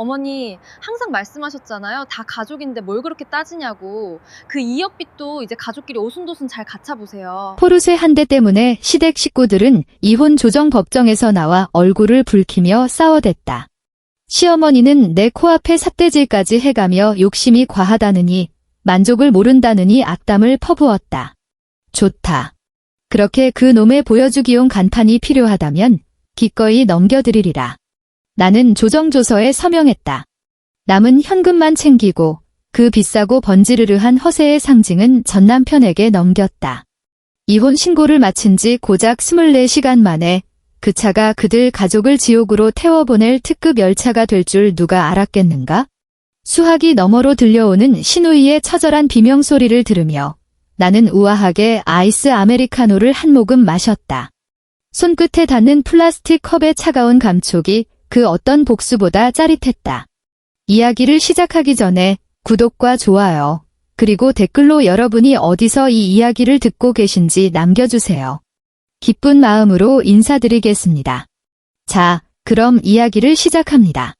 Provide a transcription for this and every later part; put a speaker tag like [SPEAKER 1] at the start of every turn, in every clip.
[SPEAKER 1] 어머니 항상 말씀하셨잖아요. 다 가족인데 뭘 그렇게 따지냐고. 그 2억 빚도 이제 가족끼리 오순도순 잘 갖춰보세요.
[SPEAKER 2] 포르쉐 한 대 때문에 시댁 식구들은 이혼 조정 법정에서 나와 얼굴을 붉히며 싸워댔다. 시어머니는 내 코앞에 삿대질까지 해가며 욕심이 과하다느니 만족을 모른다느니 악담을 퍼부었다. 좋다. 그렇게 그 놈의 보여주기용 간판이 필요하다면 기꺼이 넘겨드리리라. 나는 조정조서에 서명했다. 남은 현금만 챙기고 그 비싸고 번지르르한 허세의 상징은 전남편에게 넘겼다. 이혼 신고를 마친 지 고작 24시간 만에 그 차가 그들 가족을 지옥으로 태워보낼 특급 열차가 될 줄 누가 알았겠는가? 수화기 너머로 들려오는 신우이의 처절한 비명소리를 들으며 나는 우아하게 아이스 아메리카노를 한 모금 마셨다. 손끝에 닿는 플라스틱 컵의 차가운 감촉이 그 어떤 복수보다 짜릿했다. 이야기를 시작하기 전에 구독과 좋아요, 그리고 댓글로 여러분이 어디서 이 이야기를 듣고 계신지 남겨주세요. 기쁜 마음으로 인사드리겠습니다. 자, 그럼 이야기를 시작합니다.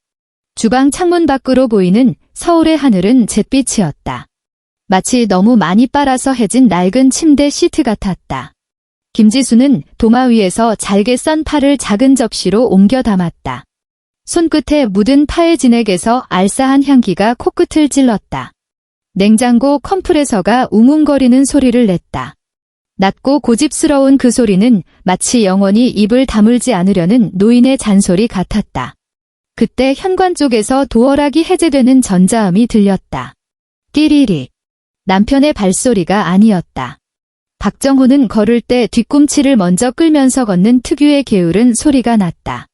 [SPEAKER 2] 주방 창문 밖으로 보이는 서울의 하늘은 잿빛이었다. 마치 너무 많이 빨아서 해진 낡은 침대 시트 같았다. 김지수는 도마 위에서 잘게 썬 파를 작은 접시로 옮겨 담았다. 손끝에 묻은 파의 진액에서 알싸한 향기가 코끝을 찔렀다. 냉장고 컴프레서가 웅웅거리는 소리를 냈다. 낮고 고집스러운 그 소리는 마치 영원히 입을 다물지 않으려는 노인의 잔소리 같았다. 그때 현관 쪽에서 도어락이 해제되는 전자음이 들렸다. 띠리리. 남편의 발소리가 아니었다. 박정호는 걸을 때 뒤꿈치를 먼저 끌면서 걷는 특유의 게으른 소리가 났다.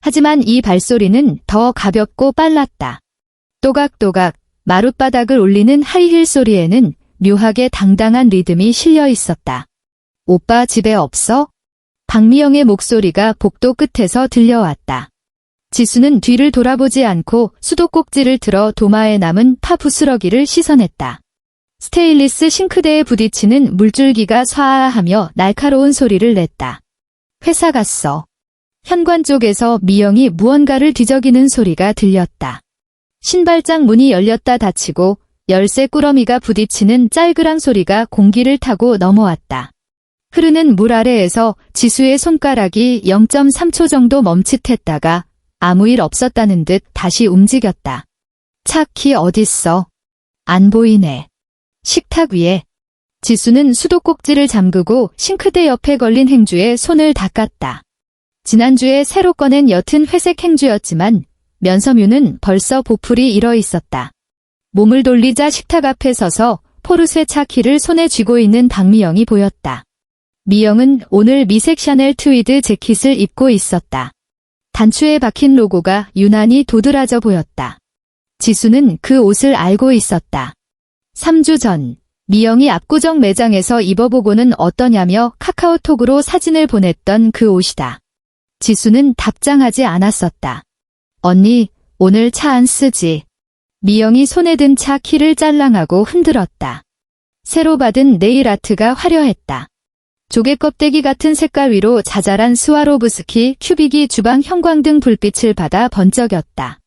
[SPEAKER 2] 하지만 이 발소리는 더 가볍고 빨랐다. 또각또각 마룻바닥을 울리는 하이힐 소리에는 묘하게 당당한 리듬이 실려 있었다. 오빠 집에 없어? 박미영의 목소리가 복도 끝에서 들려왔다. 지수는 뒤를 돌아보지 않고 수도꼭지를 들어 도마에 남은 파 부스러기를 씻어냈다. 스테인리스 싱크대에 부딪히는 물줄기가 쏴하며 날카로운 소리를 냈다. 회사 갔어. 현관 쪽에서 미영이 무언가를 뒤적이는 소리가 들렸다. 신발장 문이 열렸다 닫히고 열쇠 꾸러미가 부딪히는 짤그랑 소리가 공기를 타고 넘어왔다. 흐르는 물 아래에서 지수의 손가락이 0.3초 정도 멈칫했다가 아무 일 없었다는 듯 다시 움직였다. 차 키 어딨어? 안 보이네. 식탁 위에. 지수는 수도꼭지를 잠그고 싱크대 옆에 걸린 행주에 손을 닦았다. 지난주에 새로 꺼낸 옅은 회색 행주였지만 면섬유는 벌써 보풀이 일어 있었다. 몸을 돌리자 식탁 앞에 서서 포르쉐 차 키를 손에 쥐고 있는 박미영이 보였다. 미영은 오늘 미색 샤넬 트위드 재킷을 입고 있었다. 단추에 박힌 로고가 유난히 도드라져 보였다. 지수는 그 옷을 알고 있었다. 3주 전 미영이 압구정 매장에서 입어보고는 어떠냐며 카카오톡으로 사진을 보냈던 그 옷이다. 지수는 답장하지 않았었다. 언니, 오늘 차 안 쓰지? 미영이 손에 든 차 키를 짤랑하고 흔들었다. 새로 받은 네일 아트가 화려했다. 조개 껍데기 같은 색깔 위로 자잘한 스와로브스키 큐빅이 주방 형광등 불빛을 받아 번쩍였다.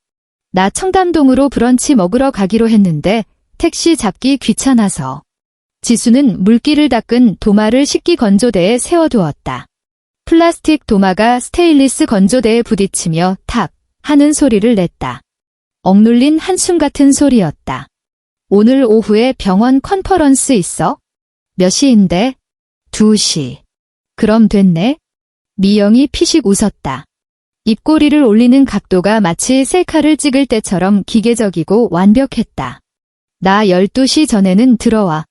[SPEAKER 2] 나 청담동으로 브런치 먹으러 가기로 했는데 택시 잡기 귀찮아서. 지수는 물기를 닦은 도마를 식기 건조대에 세워두었다. 플라스틱 도마가 스테인리스 건조대에 부딪히며 탁 하는 소리를 냈다. 억눌린 한숨 같은 소리였다. 오늘 오후에 병원 컨퍼런스 있어? 몇 시인데? 2시. 그럼 됐네? 미영이 피식 웃었다. 입꼬리를 올리는 각도가 마치 셀카를 찍을 때처럼 기계적이고 완벽했다. 나 12시 전에는 들어와.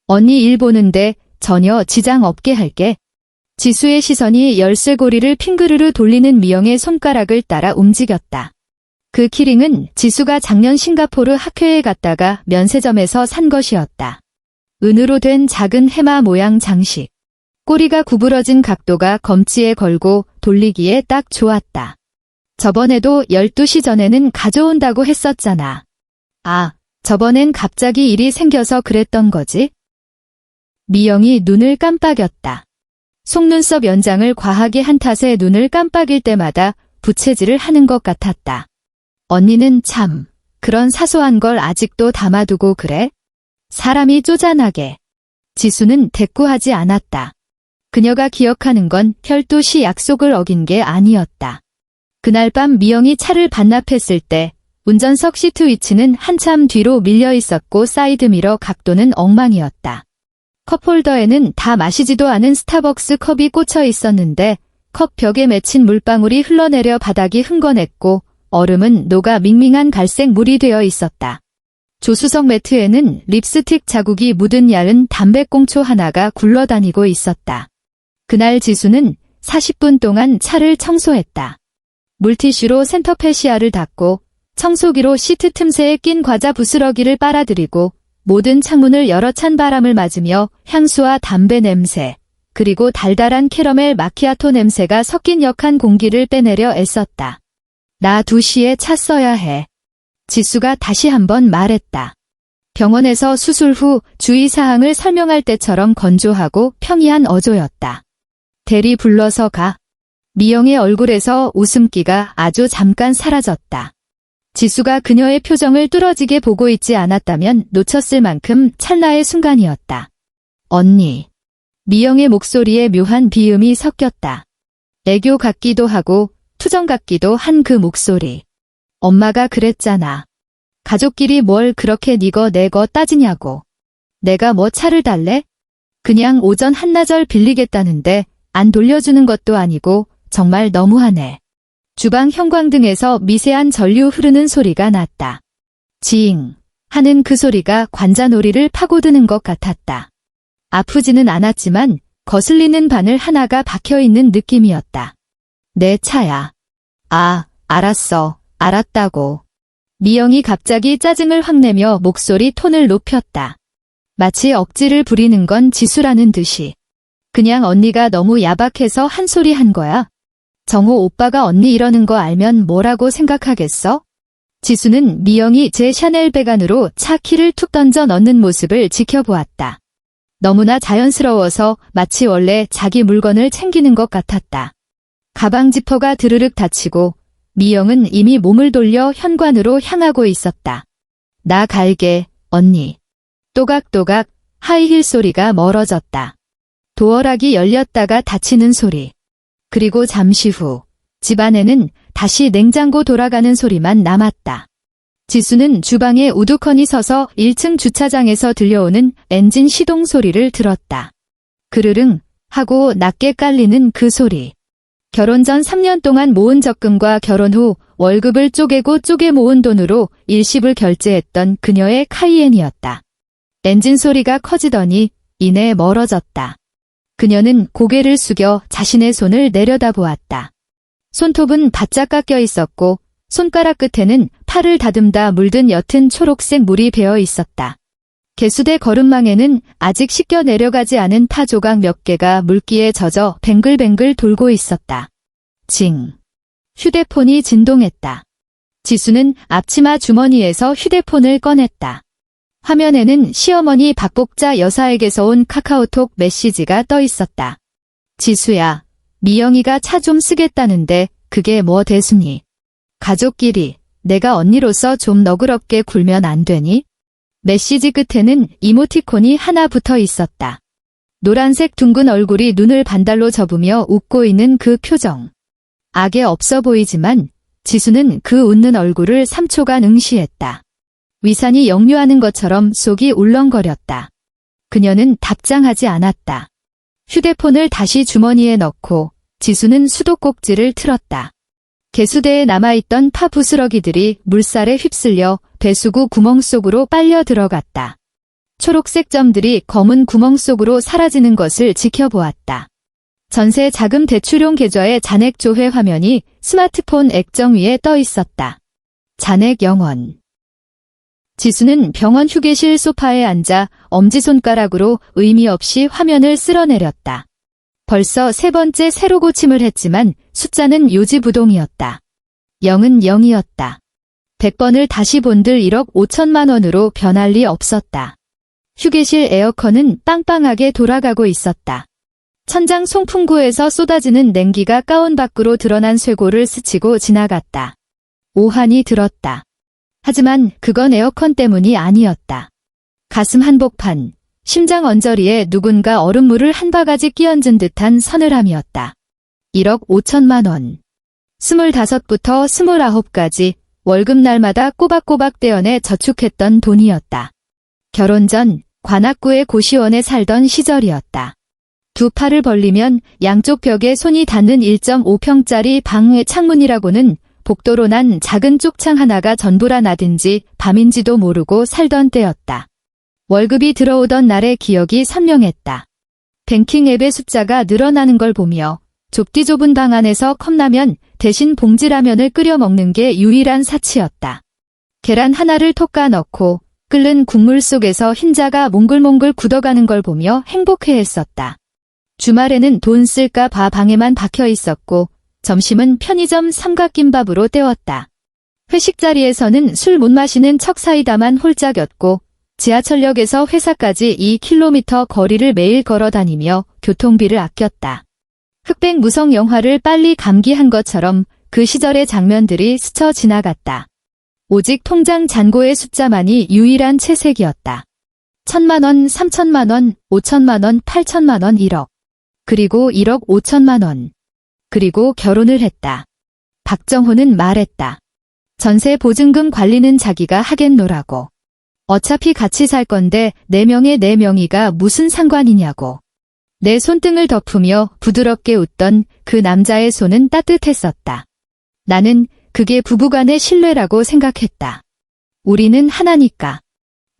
[SPEAKER 2] 언니 일 보는데 전혀 지장 없게 할게. 지수의 시선이 열쇠고리를 핑그르르 돌리는 미영의 손가락을 따라 움직였다. 그 키링은 지수가 작년 싱가포르 학회에 갔다가 면세점에서 산 것이었다. 은으로 된 작은 해마 모양 장식. 꼬리가 구부러진 각도가 검지에 걸고 돌리기에 딱 좋았다. 저번에도 12시 전에는 가져온다고 했었잖아. 아, 저번엔 갑자기 일이 생겨서 그랬던 거지? 미영이 눈을 깜빡였다. 속눈썹 연장을 과하게 한 탓에 눈을 깜빡일 때마다 부채질을 하는 것 같았다. 언니는 참, 그런 사소한 걸 아직도 담아두고 그래? 사람이 쪼잔하게. 지수는 대꾸하지 않았다. 그녀가 기억하는 건 별도시 약속을 어긴 게 아니었다. 그날 밤 미영이 차를 반납했을 때 운전석 시트 위치는 한참 뒤로 밀려 있었고 사이드미러 각도는 엉망이었다. 컵홀더에는 다 마시지도 않은 스타벅스 컵이 꽂혀 있었는데 컵 벽에 맺힌 물방울이 흘러내려 바닥이 흥건했고 얼음은 녹아 밍밍한 갈색 물이 되어 있었다. 조수석 매트에는 립스틱 자국이 묻은 얇은 담배꽁초 하나가 굴러다니고 있었다. 그날 지수는 40분 동안 차를 청소했다. 물티슈로 센터페시아를 닦고 청소기로 시트 틈새에 낀 과자 부스러기를 빨아들이고 모든 창문을 열어 찬 바람을 맞으며 향수와 담배 냄새, 그리고 달달한 캐러멜 마키아토 냄새가 섞인 역한 공기를 빼내려 애썼다. 나 2시에 차 써야 해. 지수가 다시 한번 말했다. 병원에서 수술 후 주의사항을 설명할 때처럼 건조하고 평이한 어조였다. 대리 불러서 가. 미영의 얼굴에서 웃음기가 아주 잠깐 사라졌다. 지수가 그녀의 표정을 뚫어지게 보고 있지 않았다면 놓쳤을 만큼 찰나의 순간이었다. 언니. 미영의 목소리에 묘한 비음이 섞였다. 애교 같기도 하고 투정 같기도 한 그 목소리. 엄마가 그랬잖아. 가족끼리 뭘 그렇게 니거 내거 따지냐고. 내가 뭐 차를 달래? 그냥 오전 한나절 빌리겠다는데 안 돌려주는 것도 아니고 정말 너무하네. 주방 형광등에서 미세한 전류 흐르는 소리가 났다. 지잉 하는 그 소리가 관자놀이를 파고드는 것 같았다. 아프지는 않았지만 거슬리는 바늘 하나가 박혀있는 느낌이었다. 내 차야. 아, 알았어. 알았다고. 미영이 갑자기 짜증을 확 내며 목소리 톤을 높였다. 마치 억지를 부리는 건 지수라는 듯이. 그냥 언니가 너무 야박해서 한 소리 한 거야. 정호 오빠가 언니 이러는 거 알면 뭐라고 생각하겠어? 지수는 미영이 제 샤넬 백 안으로 차 키를 툭 던져 넣는 모습을 지켜보았다. 너무나 자연스러워서 마치 원래 자기 물건을 챙기는 것 같았다. 가방 지퍼가 드르륵 닫히고 미영은 이미 몸을 돌려 현관으로 향하고 있었다. 나 갈게, 언니. 또각또각 하이힐 소리가 멀어졌다. 도어락이 열렸다가 닫히는 소리. 그리고 잠시 후 집안에는 다시 냉장고 돌아가는 소리만 남았다. 지수는 주방에 우두커니 서서 1층 주차장에서 들려오는 엔진 시동 소리를 들었다. 그르릉 하고 낮게 깔리는 그 소리. 결혼 전 3년 동안 모은 적금과 결혼 후 월급을 쪼개고 쪼개 모은 돈으로 일시불 결제했던 그녀의 카이엔이었다. 엔진 소리가 커지더니 이내 멀어졌다. 그녀는 고개를 숙여 자신의 손을 내려다보았다. 손톱은 바짝 깎여 있었고 손가락 끝에는 팔을 다듬다 물든 옅은 초록색 물이 배어 있었다. 개수대 거름망에는 아직 씻겨 내려가지 않은 파 조각 몇 개가 물기에 젖어 뱅글뱅글 돌고 있었다. 징. 휴대폰이 진동했다. 지수는 앞치마 주머니에서 휴대폰을 꺼냈다. 화면에는 시어머니 박복자 여사에게서 온 카카오톡 메시지가 떠 있었다. 지수야, 미영이가 차 좀 쓰겠다는데 그게 뭐 대수니? 가족끼리 내가 언니로서 좀 너그럽게 굴면 안 되니? 메시지 끝에는 이모티콘이 하나 붙어 있었다. 노란색 둥근 얼굴이 눈을 반달로 접으며 웃고 있는 그 표정. 악에 없어 보이지만 지수는 그 웃는 얼굴을 3초간 응시했다. 위산이 역류하는 것처럼 속이 울렁거렸다. 그녀는 답장하지 않았다. 휴대폰을 다시 주머니에 넣고 지수는 수도꼭지를 틀었다. 개수대에 남아있던 파 부스러기들이 물살에 휩쓸려 배수구 구멍 속으로 빨려 들어갔다. 초록색 점들이 검은 구멍 속으로 사라지는 것을 지켜보았다. 전세 자금 대출용 계좌의 잔액 조회 화면이 스마트폰 액정 위에 떠 있었다. 잔액 0원. 지수는 병원 휴게실 소파에 앉아 엄지손가락으로 의미 없이 화면을 쓸어내렸다. 벌써 3번째 세로 고침을 했지만 숫자는 요지부동이었다. 0은 0이었다. 100번을 다시 본들 1억 5천만 원으로 변할 리 없었다. 휴게실 에어컨은 빵빵하게 돌아가고 있었다. 천장 송풍구에서 쏟아지는 냉기가 가운 밖으로 드러난 쇄골을 스치고 지나갔다. 오한이 들었다. 하지만 그건 에어컨 때문이 아니었다. 가슴 한복판, 심장 언저리에 누군가 얼음물을 한 바가지 끼얹은 듯한 서늘함이었다. 1억 5천만 원. 25부터 29까지 월급날마다 꼬박꼬박 떼어내 저축했던 돈이었다. 결혼 전 관악구의 고시원에 살던 시절이었다. 두 팔을 벌리면 양쪽 벽에 손이 닿는 1.5평짜리 방의 창문이라고는 복도로 난 작은 쪽창 하나가 전부라 나든지 밤인지도 모르고 살던 때였다. 월급이 들어오던 날의 기억이 선명했다. 뱅킹 앱의 숫자가 늘어나는 걸 보며 좁디 좁은 방 안에서 컵라면 대신 봉지라면을 끓여 먹는 게 유일한 사치였다. 계란 하나를 톡 까넣고 끓는 국물 속에서 흰자가 몽글몽글 굳어가는 걸 보며 행복해했었다. 주말에는 돈 쓸까 봐 방에만 박혀 있었고 점심은 편의점 삼각김밥으로 때웠다. 회식 자리에서는 술 못 마시는 척 사이다만 홀짝였고 지하철역에서 회사까지 2km 거리를 매일 걸어 다니며 교통비를 아꼈다. 흑백 무성 영화를 빨리 감기한 것처럼 그 시절의 장면들이 스쳐 지나갔다. 오직 통장 잔고의 숫자만이 유일한 채색이었다. 1,000만 원, 3,000만 원, 5,000만 원, 8,000만 원, 1억. 그리고 1억 5천만 원. 그리고 결혼을 했다. 박정호는 말했다. 전세 보증금 관리는 자기가 하겠노라고. 어차피 같이 살 건데 4명의 4명이가 무슨 상관이냐고. 내 손등을 덮으며 부드럽게 웃던 그 남자의 손은 따뜻했었다. 나는 그게 부부간의 신뢰라고 생각했다. 우리는 하나니까.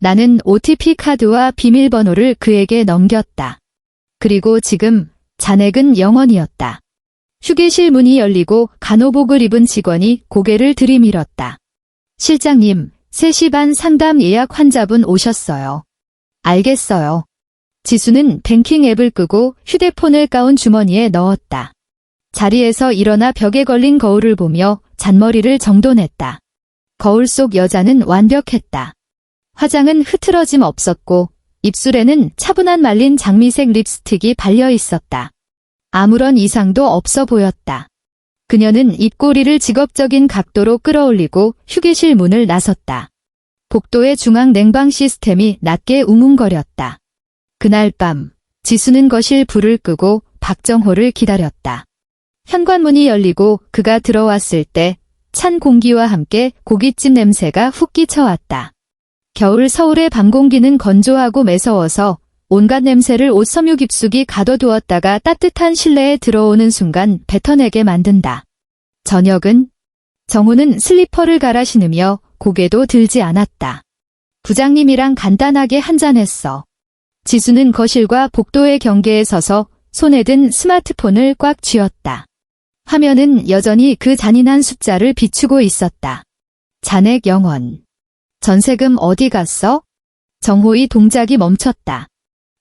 [SPEAKER 2] 나는 OTP 카드와 비밀번호를 그에게 넘겼다. 그리고 지금 잔액은 0원이었다. 휴게실 문이 열리고 간호복을 입은 직원이 고개를 들이밀었다. 실장님, 3시 반 상담 예약 환자분 오셨어요. 알겠어요. 지수는 뱅킹 앱을 끄고 휴대폰을 가운 주머니에 넣었다. 자리에서 일어나 벽에 걸린 거울을 보며 잔머리를 정돈했다. 거울 속 여자는 완벽했다. 화장은 흐트러짐 없었고 입술에는 차분한 말린 장미색 립스틱이 발려 있었다. 아무런 이상도 없어 보였다. 그녀는 입꼬리를 직업적인 각도로 끌어올리고 휴게실 문을 나섰다. 복도의 중앙 냉방 시스템이 낮게 웅웅거렸다. 그날 밤 지수는 거실 불을 끄고 박정호를 기다렸다. 현관문이 열리고 그가 들어왔을 때 찬 공기와 함께 고깃집 냄새가 훅 끼쳐왔다. 겨울 서울의 밤 공기는 건조하고 매서워서 온갖 냄새를 옷섬유 깊숙이 가둬두었다가 따뜻한 실내에 들어오는 순간 뱉어내게 만든다. 저녁은 정우는 슬리퍼를 갈아 신으며 고개도 들지 않았다. 부장님이랑 간단하게 한잔했어. 지수는 거실과 복도의 경계에 서서 손에 든 스마트폰을 꽉 쥐었다. 화면은 여전히 그 잔인한 숫자를 비추고 있었다. 잔액 0원. 전세금 어디 갔어? 정호의 동작이 멈췄다.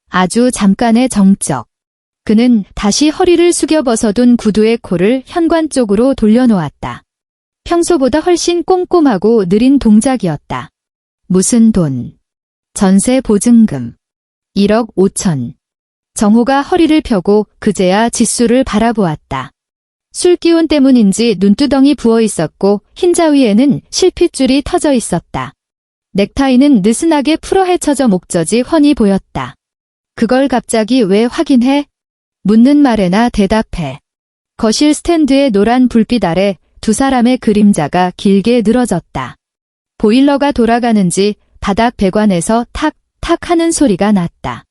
[SPEAKER 2] 아주 잠깐의 정적. 그는 다시 허리를 숙여 벗어둔 구두의 코를 현관 쪽으로 돌려놓았다. 평소보다 훨씬 꼼꼼하고 느린 동작이었다. 무슨 돈? 전세 보증금. 1억 5천. 정호가 허리를 펴고 그제야 지수를 바라보았다. 술 기운 때문인지 눈두덩이 부어 있었고 흰자 위에는 실핏줄이 터져 있었다. 넥타이는 느슨하게 풀어 헤쳐져 목젖이 훤히 보였다. 그걸 갑자기 왜 확인해? 묻는 말에나 대답해. 거실 스탠드의 노란 불빛 아래 두 사람의 그림자가 길게 늘어졌다. 보일러가 돌아가는지 바닥 배관에서 탁탁 하는 소리가 났다.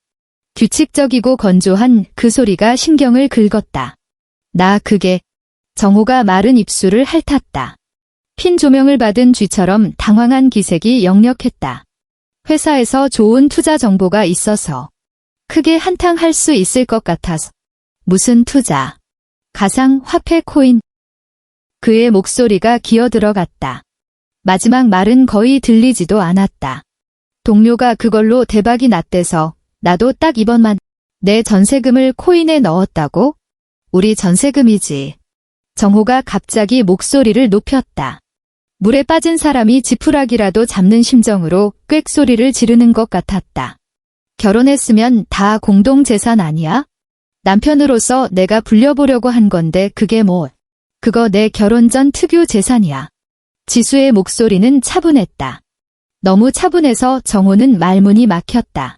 [SPEAKER 2] 규칙적이고 건조한 그 소리가 신경을 긁었다. 나 그게. 정호가 마른 입술을 핥았다. 핀 조명을 받은 쥐처럼 당황한 기색이 역력했다. 회사에서 좋은 투자 정보가 있어서. 크게 한탕할 수 있을 것 같아서. 무슨 투자? 가상 화폐 코인. 그의 목소리가 기어 들어갔다. 마지막 말은 거의 들리지도 않았다. 동료가 그걸로 대박이 났대서 나도 딱 이번만 내 전세금을 코인에 넣었다고? 우리 전세금이지. 정호가 갑자기 목소리를 높였다. 물에 빠진 사람이 지푸라기라도 잡는 심정으로 꽥소리를 지르는 것 같았다. 결혼했으면 다 공동재산 아니야? 남편으로서 내가 불려보려고 한 건데 그게 뭐. 그거 내 결혼 전 특유 재산이야. 지수의 목소리는 차분했다. 너무 차분해서 정호는 말문이 막혔다.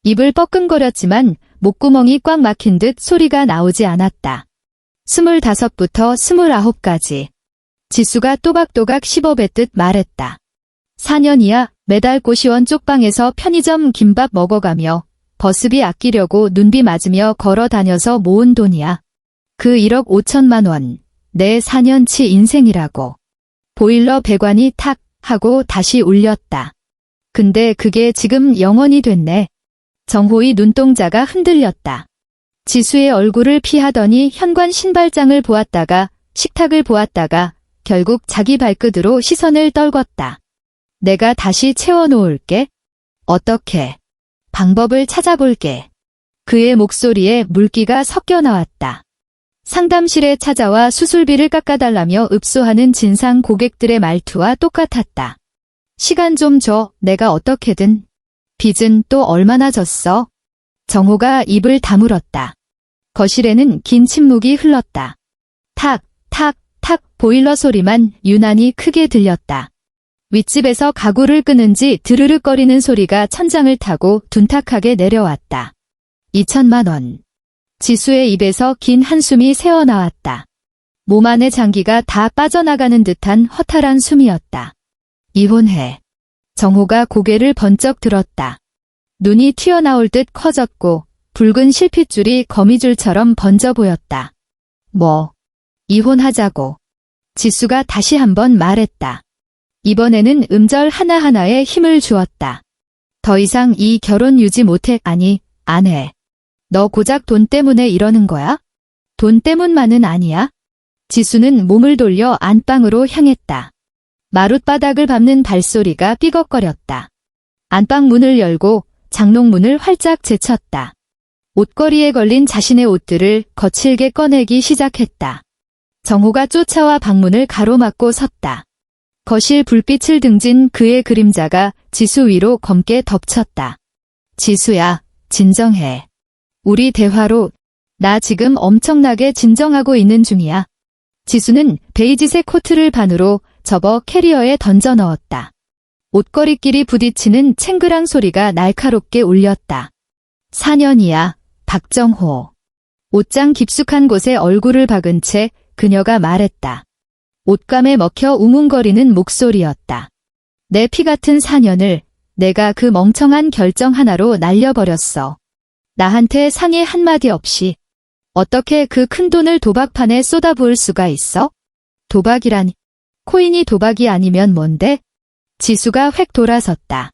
[SPEAKER 2] 입을 뻐끔거렸지만 목구멍이 꽉 막힌 듯 소리가 나오지 않았다. 25부터 29까지. 지수가 또박또박 씹어뱉듯 말했다. 4년이야 매달 고시원 쪽방에서 편의점 김밥 먹어가며 버스비 아끼려고 눈비 맞으며 걸어 다녀서 모은 돈이야. 그 1억 5천만 원. 내 4년치 인생이라고. 보일러 배관이 탁 하고 다시 울렸다. 근데 그게 지금 영원이 됐네. 정호의 눈동자가 흔들렸다. 지수의 얼굴을 피하더니 현관 신발장을 보았다가 식탁을 보았다가 결국 자기 발끝으로 시선을 떨궜다. 내가 다시 채워놓을게. 어떻게? 방법을 찾아볼게. 그의 목소리에 물기가 섞여 나왔다. 상담실에 찾아와 수술비를 깎아달라며 읍소하는 진상 고객들의 말투와 똑같았다. 시간 좀 줘, 내가 어떻게든. 빚은 또 얼마나 졌어? 정호가 입을 다물었다. 거실에는 긴 침묵이 흘렀다. 탁, 탁, 탁 보일러 소리만 유난히 크게 들렸다. 윗집에서 가구를 끄는지 드르륵거리는 소리가 천장을 타고 둔탁하게 내려왔다. 2천만 원. 지수의 입에서 긴 한숨이 새어나왔다. 몸 안의 장기가 다 빠져나가는 듯한 허탈한 숨이었다. 이혼해. 정호가 고개를 번쩍 들었다. 눈이 튀어나올 듯 커졌고 붉은 실핏줄이 거미줄처럼 번져 보였다. 뭐? 이혼하자고. 지수가 다시 한번 말했다. 이번에는 음절 하나하나에 힘을 주었다. 더 이상 이 결혼 유지 못해. 아니, 안 해. 너 고작 돈 때문에 이러는 거야? 돈 때문만은 아니야. 지수는 몸을 돌려 안방으로 향했다. 마룻바닥을 밟는 발소리가 삐걱거렸다. 안방 문을 열고 장롱문을 활짝 제쳤다. 옷걸이에 걸린 자신의 옷들을 거칠게 꺼내기 시작했다. 정호가 쫓아와 방문을 가로막고 섰다. 거실 불빛을 등진 그의 그림자가 지수 위로 검게 덮쳤다. 지수야, 진정해. 우리 대화로. 나 지금 엄청나게 진정하고 있는 중이야. 지수는 베이지색 코트를 반으로 접어 캐리어에 던져 넣었다. 옷걸이끼리 부딪히는 챙그랑 소리가 날카롭게 울렸다. 4년이야, 박정호. 옷장 깊숙한 곳에 얼굴을 박은 채 그녀가 말했다. 옷감에 먹혀 웅웅거리는 목소리였다. 내 피 같은 4년을 내가 그 멍청한 결정 하나로 날려버렸어. 나한테 상의 한마디 없이. 어떻게 그 큰 돈을 도박판에 쏟아부을 수가 있어? 도박이라니. 코인이 도박이 아니면 뭔데? 지수가 획 돌아섰다.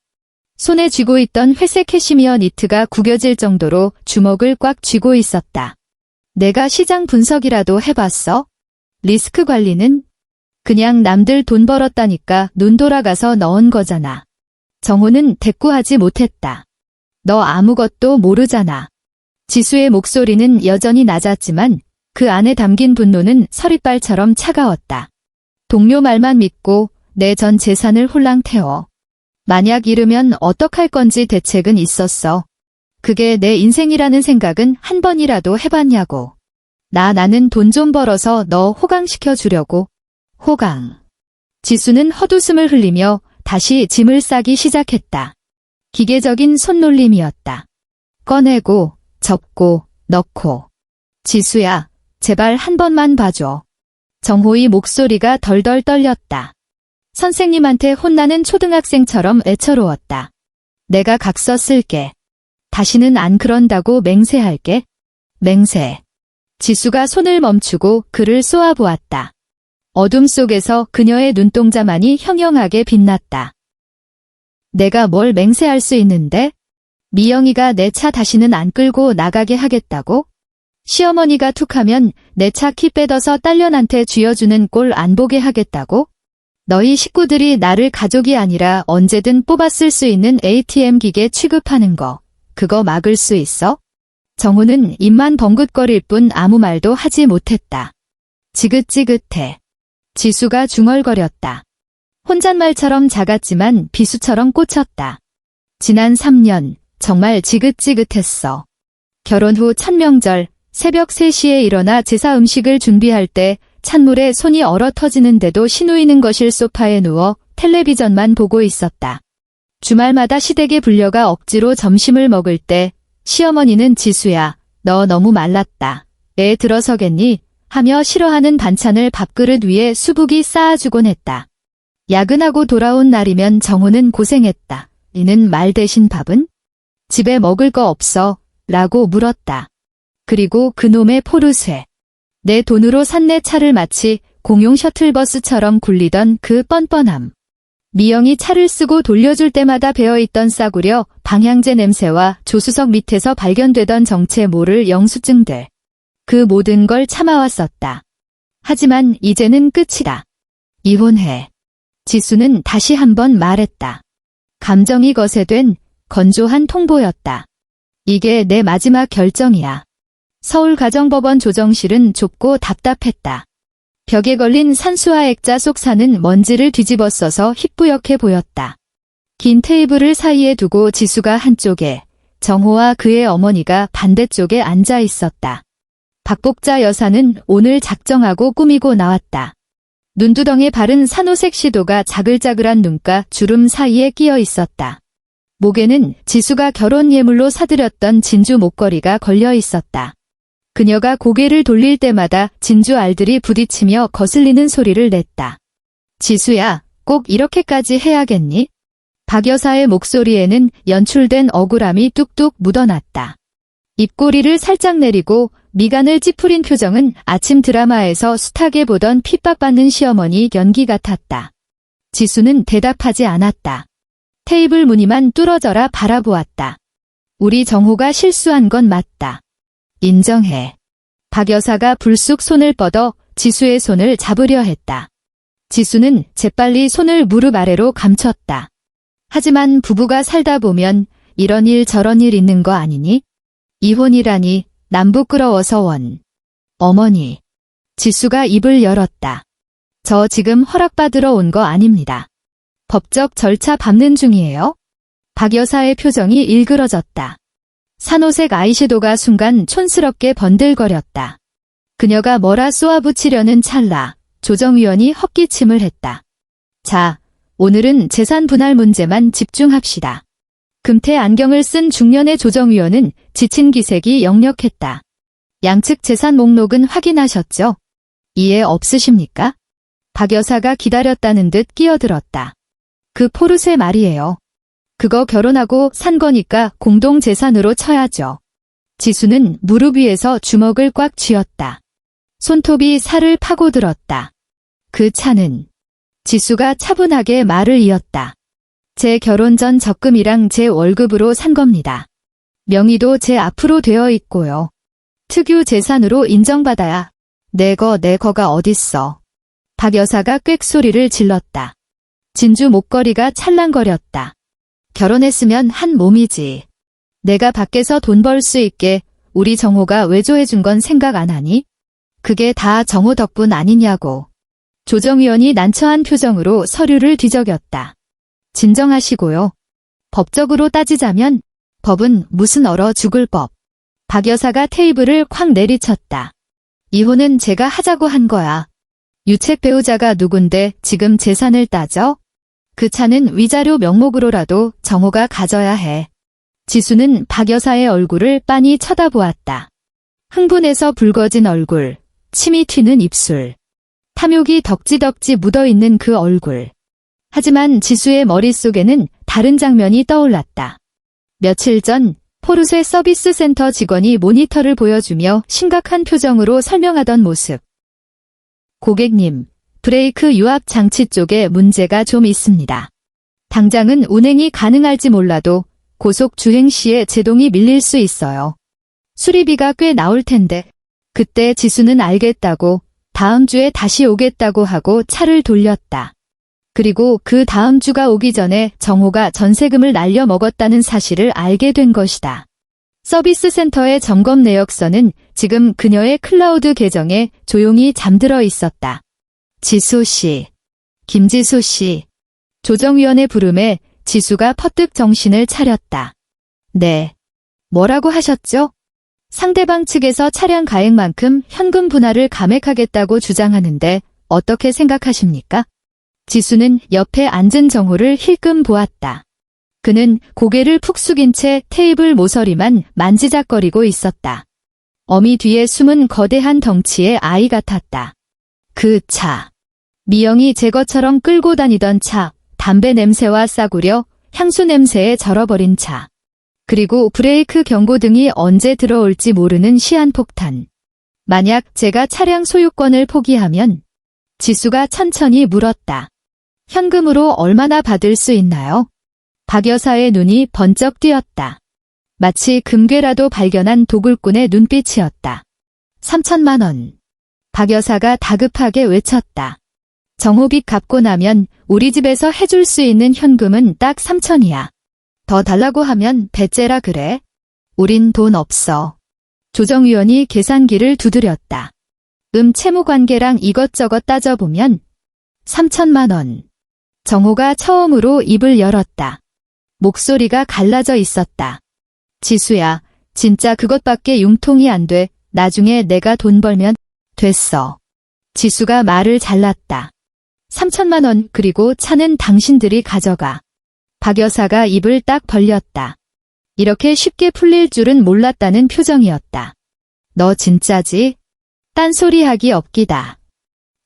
[SPEAKER 2] 손에 쥐고 있던 회색 캐시미어 니트가 구겨질 정도로 주먹을 꽉 쥐고 있었다. 내가 시장 분석이라도 해봤어? 리스크 관리는? 그냥 남들 돈 벌었다니까 눈 돌아가서 넣은 거잖아. 정호는 대꾸하지 못했다. 너 아무것도 모르잖아. 지수의 목소리는 여전히 낮았지만 그 안에 담긴 분노는 서리빨처럼 차가웠다. 동료 말만 믿고 내 전 재산을 홀랑 태워. 만약 잃으면 어떡할 건지 대책은 있었어. 그게 내 인생이라는 생각은 한 번이라도 해봤냐고. 나는 돈 좀 벌어서 너 호강시켜 주려고. 호강. 지수는 헛웃음을 흘리며 다시 짐을 싸기 시작했다. 기계적인 손놀림이었다. 꺼내고, 접고, 넣고. 지수야, 제발 한 번만 봐줘. 정호의 목소리가 덜덜 떨렸다. 선생님한테 혼나는 초등학생처럼 애처로웠다. 내가 각서 쓸게. 다시는 안 그런다고 맹세할게. 맹세. 지수가 손을 멈추고 그를 쏘아보았다. 어둠 속에서 그녀의 눈동자만이 형형하게 빛났다. 내가 뭘 맹세할 수 있는데? 미영이가 내 차 다시는 안 끌고 나가게 하겠다고? 시어머니가 툭하면 내 차 키 빼둬서 딸년한테 쥐어주는 꼴 안 보게 하겠다고? 너희 식구들이 나를 가족이 아니라 언제든 뽑아 쓸 수 있는 ATM 기계 취급하는 거, 그거 막을 수 있어? 정우는 입만 벙긋거릴 뿐 아무 말도 하지 못했다. 지긋지긋해. 지수가 중얼거렸다. 혼잣말처럼 작았지만 비수처럼 꽂혔다. 지난 3년 정말 지긋지긋했어. 결혼 후 첫 명절 새벽 3시에 일어나 제사 음식을 준비할 때 찬물에 손이 얼어 터지는데도 시누이는 것일 소파에 누워 텔레비전만 보고 있었다. 주말마다 시댁에 불려가 억지로 점심을 먹을 때 시어머니는 지수야, 너 너무 말랐다. 애 들어서겠니? 하며 싫어하는 반찬을 밥그릇 위에 수북이 쌓아주곤 했다. 야근하고 돌아온 날이면 정호는 고생했다. 이는 말 대신 밥은? 집에 먹을 거 없어? 라고 물었다. 그리고 그놈의 포르쉐. 내 돈으로 산 내 차를 마치 공용 셔틀버스처럼 굴리던 그 뻔뻔함. 미영이 차를 쓰고 돌려줄 때마다 배어있던 싸구려 방향제 냄새와 조수석 밑에서 발견되던 정체 모를 영수증들. 그 모든 걸 참아왔었다. 하지만 이제는 끝이다. 이혼해. 지수는 다시 한번 말했다. 감정이 거세된 건조한 통보였다. 이게 내 마지막 결정이야. 서울가정법원 조정실은 좁고 답답했다. 벽에 걸린 산수화 액자 속 산은 먼지를 뒤집어 써서 희뿌옇게 보였다. 긴 테이블을 사이에 두고 지수가 한쪽에, 정호와 그의 어머니가 반대쪽에 앉아 있었다. 박복자 여사는 오늘 작정하고 꾸미고 나왔다. 눈두덩에 바른 산호색 시도가 자글자글한 눈가 주름 사이에 끼어 있었다. 목에는 지수가 결혼 예물로 사들였던 진주 목걸이가 걸려 있었다. 그녀가 고개를 돌릴 때마다 진주 알들이 부딪히며 거슬리는 소리를 냈다. 지수야, 꼭 이렇게까지 해야겠니? 박 여사의 목소리에는 연출된 억울함이 뚝뚝 묻어났다. 입꼬리를 살짝 내리고 미간을 찌푸린 표정은 아침 드라마에서 숱하게 보던 핍박받는 시어머니 연기 같았다. 지수는 대답하지 않았다. 테이블 무늬만 뚫어져라 바라보았다. 우리 정호가 실수한 건 맞다. 인정해. 박 여사가 불쑥 손을 뻗어 지수의 손을 잡으려 했다. 지수는 재빨리 손을 무릎 아래로 감췄다. 하지만 부부가 살다 보면 이런 일 저런 일 있는 거 아니니? 이혼이라니 남 부끄러워서 원. 어머니. 지수가 입을 열었다. 저 지금 허락받으러 온 거 아닙니다. 법적 절차 밟는 중이에요? 박 여사의 표정이 일그러졌다. 산호색 아이섀도가 순간 촌스럽게 번들거렸다. 그녀가 뭐라 쏘아붙이려는 찰나 조정위원이 헛기침을 했다. 자, 오늘은 재산 분할 문제만 집중합시다. 금태 안경을 쓴 중년의 조정위원은 지친 기색이 역력했다. 양측 재산 목록은 확인하셨죠? 이해 없으십니까? 박 여사가 기다렸다는 듯 끼어들었다. 그 포르쉐 말이에요. 그거 결혼하고 산 거니까 공동재산으로 쳐야죠. 지수는 무릎 위에서 주먹을 꽉 쥐었다. 손톱이 살을 파고들었다. 그 차는. 지수가 차분하게 말을 이었다. 제 결혼 전 적금이랑 제 월급으로 산 겁니다. 명의도 제 앞으로 되어 있고요. 특유 재산으로 인정받아야. 내 거가 어딨어. 박 여사가 꽥소리를 질렀다. 진주 목걸이가 찰랑거렸다. 결혼했으면 한 몸이지. 내가 밖에서 돈 벌 수 있게 우리 정호가 외조해준 건 생각 안 하니? 그게 다 정호 덕분 아니냐고. 조정위원이 난처한 표정으로 서류를 뒤적였다. 진정하시고요. 법적으로 따지자면 법은 무슨 얼어 죽을 법. 박 여사가 테이블을 콱 내리쳤다. 이혼은 제가 하자고 한 거야. 유책 배우자가 누군데 지금 재산을 따져? 그 차는 위자료 명목으로라도 정호가 가져야 해. 지수는 박 여사의 얼굴을 빤히 쳐다보았다. 흥분해서 붉어진 얼굴, 침이 튀는 입술, 탐욕이 덕지덕지 묻어있는 그 얼굴. 하지만 지수의 머릿속에는 다른 장면이 떠올랐다. 며칠 전 포르쉐 서비스 센터 직원이 모니터를 보여주며 심각한 표정으로 설명하던 모습. 고객님, 브레이크 유압 장치 쪽에 문제가 좀 있습니다. 당장은 운행이 가능할지 몰라도 고속 주행 시에 제동이 밀릴 수 있어요. 수리비가 꽤 나올 텐데. 그때 지수는 알겠다고 다음 주에 다시 오겠다고 하고 차를 돌렸다. 그리고 그 다음 주가 오기 전에 정호가 전세금을 날려 먹었다는 사실을 알게 된 것이다. 서비스 센터의 점검 내역서는 지금 그녀의 클라우드 계정에 조용히 잠들어 있었다. 지수 씨, 김지수 씨. 조정위원의 부름에 지수가 퍼뜩 정신을 차렸다. 네. 뭐라고 하셨죠? 상대방 측에서 차량 가액만큼 현금 분할을 감액하겠다고 주장하는데 어떻게 생각하십니까? 지수는 옆에 앉은 정호를 힐끔 보았다. 그는 고개를 푹 숙인 채 테이블 모서리만 만지작거리고 있었다. 어미 뒤에 숨은 거대한 덩치의 아이 같았다. 그 차. 미영이 제것처럼 끌고 다니던 차, 담배 냄새와 싸구려, 향수 냄새에 절어버린 차. 그리고 브레이크 경고등이 언제 들어올지 모르는 시한폭탄. 만약 제가 차량 소유권을 포기하면? 지수가 천천히 물었다. 현금으로 얼마나 받을 수 있나요? 박 여사의 눈이 번쩍 띄었다. 마치 금괴라도 발견한 도굴꾼의 눈빛이었다. 3천만 원. 박 여사가 다급하게 외쳤다. 정호빚 갚고 나면 우리 집에서 해줄 수 있는 현금은 딱 3천이야. 더 달라고 하면 배째라 그래. 우린 돈 없어. 조정위원이 계산기를 두드렸다. 채무관계랑 이것저것 따져보면 3천만 원. 정호가 처음으로 입을 열었다. 목소리가 갈라져 있었다. 지수야, 진짜 그것밖에 융통이 안 돼. 나중에 내가 돈 벌면 됐어. 지수가 말을 잘랐다. 3천만 원 그리고 차는 당신들이 가져가. 박 여사가 입을 딱 벌렸다. 이렇게 쉽게 풀릴 줄은 몰랐다는 표정이었다. 너 진짜지? 딴소리하기 없기다.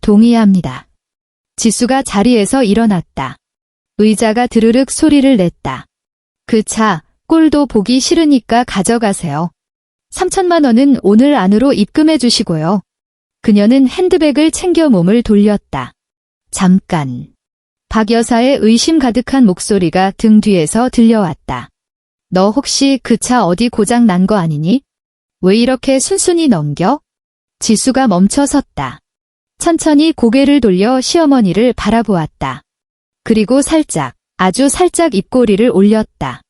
[SPEAKER 2] 동의합니다. 지수가 자리에서 일어났다. 의자가 드르륵 소리를 냈다. 그 차, 꼴도 보기 싫으니까 가져가세요. 3천만 원은 오늘 안으로 입금해 주시고요. 그녀는 핸드백을 챙겨 몸을 돌렸다. 잠깐. 박 여사의 의심 가득한 목소리가 등 뒤에서 들려왔다. 너 혹시 그 차 어디 고장 난 거 아니니? 왜 이렇게 순순히 넘겨? 지수가 멈춰 섰다. 천천히 고개를 돌려 시어머니를 바라보았다. 그리고 살짝, 아주 살짝 입꼬리를 올렸다.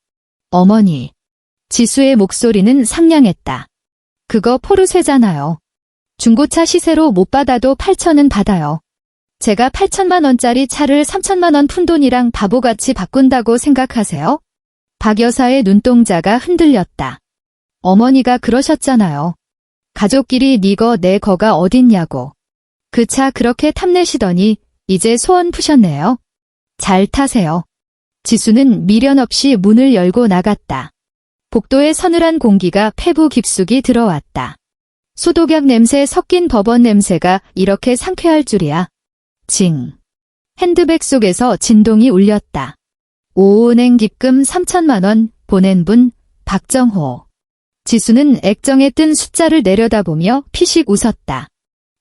[SPEAKER 2] 어머니. 지수의 목소리는 상냥했다. 그거 포르쉐잖아요. 중고차 시세로 못 받아도 8천은 받아요. 제가 8천만 원짜리 차를 3천만 원 푼돈이랑 바보같이 바꾼다고 생각하세요? 박 여사의 눈동자가 흔들렸다. 어머니가 그러셨잖아요. 가족끼리 니 거 내 거가 어딨냐고. 그 차 그렇게 탐내시더니 이제 소원 푸셨네요. 잘 타세요. 지수는 미련 없이 문을 열고 나갔다. 복도에 서늘한 공기가 폐부 깊숙이 들어왔다. 소독약 냄새 섞인 버번 냄새가 이렇게 상쾌할 줄이야. 징. 핸드백 속에서 진동이 울렸다. 오은행 기금 3천만 원 보낸 분 박정호. 지수는 액정에 뜬 숫자를 내려다보며 피식 웃었다.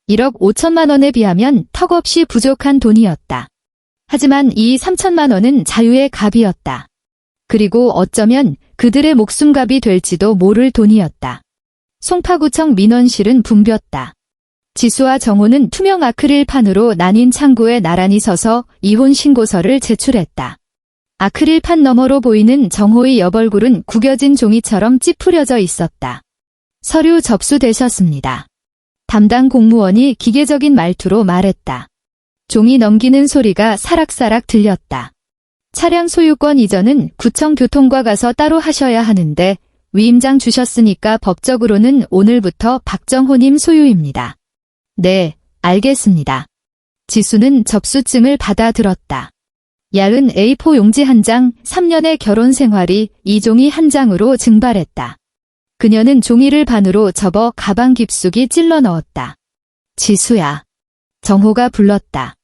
[SPEAKER 2] 1억 5천만 원에 비하면 턱없이 부족한 돈이었다. 하지만 이 3천만 원은 자유의 값이었다. 그리고 어쩌면 그들의 목숨값이 될지도 모를 돈이었다. 송파구청 민원실은 붐볐다. 지수와 정호는 투명 아크릴판으로 나뉜 창고에 나란히 서서 이혼 신고서를 제출했다. 아크릴판 너머로 보이는 정호의 옆얼굴은 구겨진 종이처럼 찌푸려져 있었다. 서류 접수되셨습니다. 담당 공무원이 기계적인 말투로 말했다. 종이 넘기는 소리가 사락사락 들렸다. 차량 소유권 이전은 구청 교통과 가서 따로 하셔야 하는데 위임장 주셨으니까 법적으로는 오늘부터 박정호님 소유입니다. 네, 알겠습니다. 지수는 접수증을 받아들었다. 얇은 A4 용지 한 장, 3년의 결혼 생활이 이 종이 한 장으로 증발했다. 그녀는 종이를 반으로 접어 가방 깊숙이 찔러 넣었다. 지수야. 정호가 불렀다.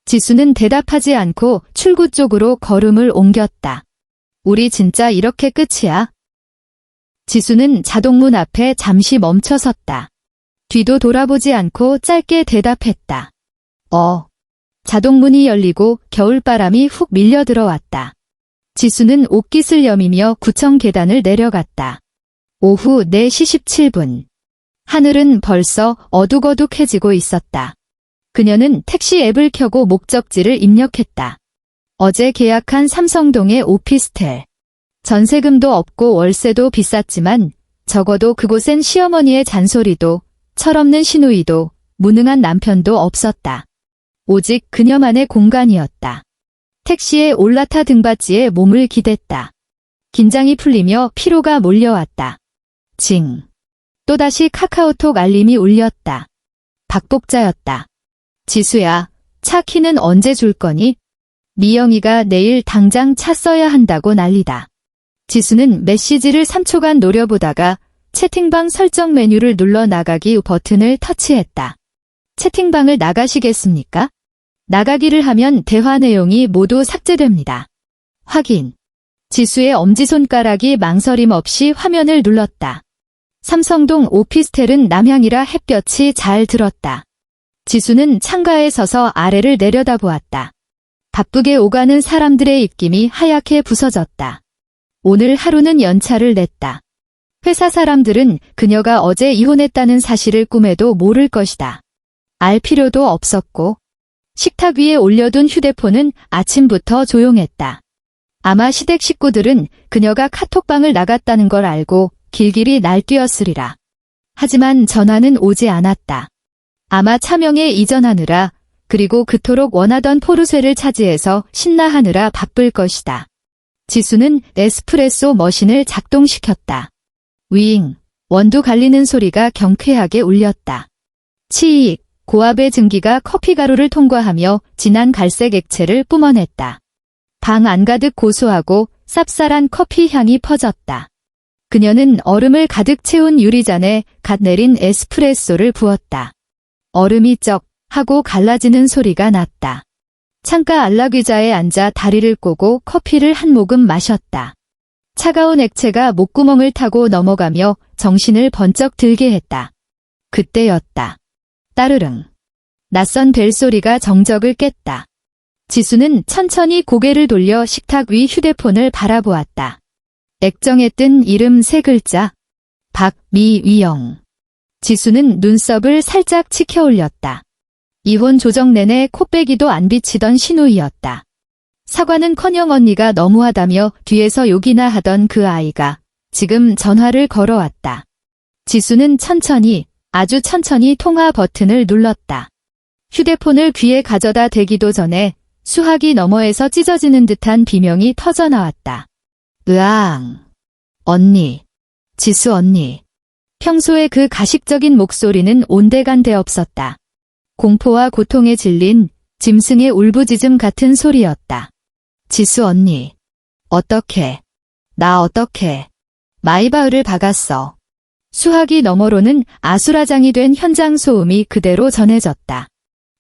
[SPEAKER 2] 지수는 대답하지 않고 출구 쪽으로 걸음을 옮겼다. 우리 진짜 이렇게 끝이야? 지수는 자동문 앞에 잠시 멈춰 섰다. 뒤도 돌아보지 않고 짧게 대답했다. 자동문이 열리고 겨울바람이 훅 밀려 들어왔다. 지수는 옷깃을 여미며 구청 계단을 내려갔다. 오후 4시 17분. 하늘은 벌써 어둑어둑해지고 있었다. 그녀는 택시 앱을 켜고 목적지를 입력했다. 어제 계약한 삼성동의 오피스텔. 전세금도 없고 월세도 비쌌지만 적어도 그곳엔 시어머니의 잔소리도 철없는 시누이도 무능한 남편도 없었다. 오직 그녀만의 공간이었다. 택시에 올라타 등받이에 몸을 기댔다. 긴장이 풀리며 피로가 몰려왔다. 징. 또다시 카카오톡 알림이 울렸다. 박복자였다. 지수야, 차 키는 언제 줄 거니? 미영이가 내일 당장 차 써야 한다고 난리다. 지수는 메시지를 3초간 노려보다가 채팅방 설정 메뉴를 눌러 나가기 버튼을 터치했다. 채팅방을 나가시겠습니까? 나가기를 하면 대화 내용이 모두 삭제됩니다. 확인. 지수의 엄지손가락이 망설임 없이 화면을 눌렀다. 삼성동 오피스텔은 남향이라 햇볕이 잘 들었다. 지수는 창가에 서서 아래를 내려다보았다. 바쁘게 오가는 사람들의 입김이 하얗게 부서졌다. 오늘 하루는 연차를 냈다. 회사 사람들은 그녀가 어제 이혼했다는 사실을 꿈에도 모를 것이다. 알 필요도 없었고 식탁 위에 올려둔 휴대폰은 아침부터 조용했다. 아마 시댁 식구들은 그녀가 카톡방을 나갔다는 걸 알고 길길이 날뛰었으리라. 하지만 전화는 오지 않았다. 아마 차명에 이전하느라 그리고 그토록 원하던 포르쉐를 차지해서 신나하느라 바쁠 것이다. 지수는 에스프레소 머신을 작동시켰다. 윙, 원두 갈리는 소리가 경쾌하게 울렸다. 치익, 고압의 증기가 커피가루를 통과하며 진한 갈색 액체를 뿜어냈다. 방 안가득 고소하고 쌉쌀한 커피 향이 퍼졌다. 그녀는 얼음을 가득 채운 유리잔에 갓 내린 에스프레소를 부었다. 얼음이 쩍 하고 갈라지는 소리가 났다. 창가 안락의자에 앉아 다리를 꼬고 커피를 한 모금 마셨다. 차가운 액체가 목구멍을 타고 넘어가며 정신을 번쩍 들게 했다. 그때였다. 따르릉. 낯선 벨소리가 정적을 깼다. 지수는 천천히 고개를 돌려 식탁 위 휴대폰을 바라보았다. 액정에 뜬 이름 3글자. 박미위영. 지수는 눈썹을 살짝 치켜 올렸다. 이혼 조정 내내 코빼기도 안 비치던 신우이였다. 사과는커녕 언니가 너무하다며 뒤에서 욕이나 하던 그 아이가 지금 전화를 걸어왔다. 지수는 천천히, 아주 천천히 통화 버튼을 눌렀다. 휴대폰을 귀에 가져다 대기도 전에 수화기 너머에서 찢어지는 듯한 비명이 터져나왔다. 으앙. 언니. 지수 언니. 평소에 그 가식적인 목소리는 온데간데 없었다. 공포와 고통에 질린 짐승의 울부짖음 같은 소리였다. 지수 언니. 어떡해. 나 어떡해. 마이바흐를 박았어. 수화기 너머로는 아수라장이 된 현장 소음이 그대로 전해졌다.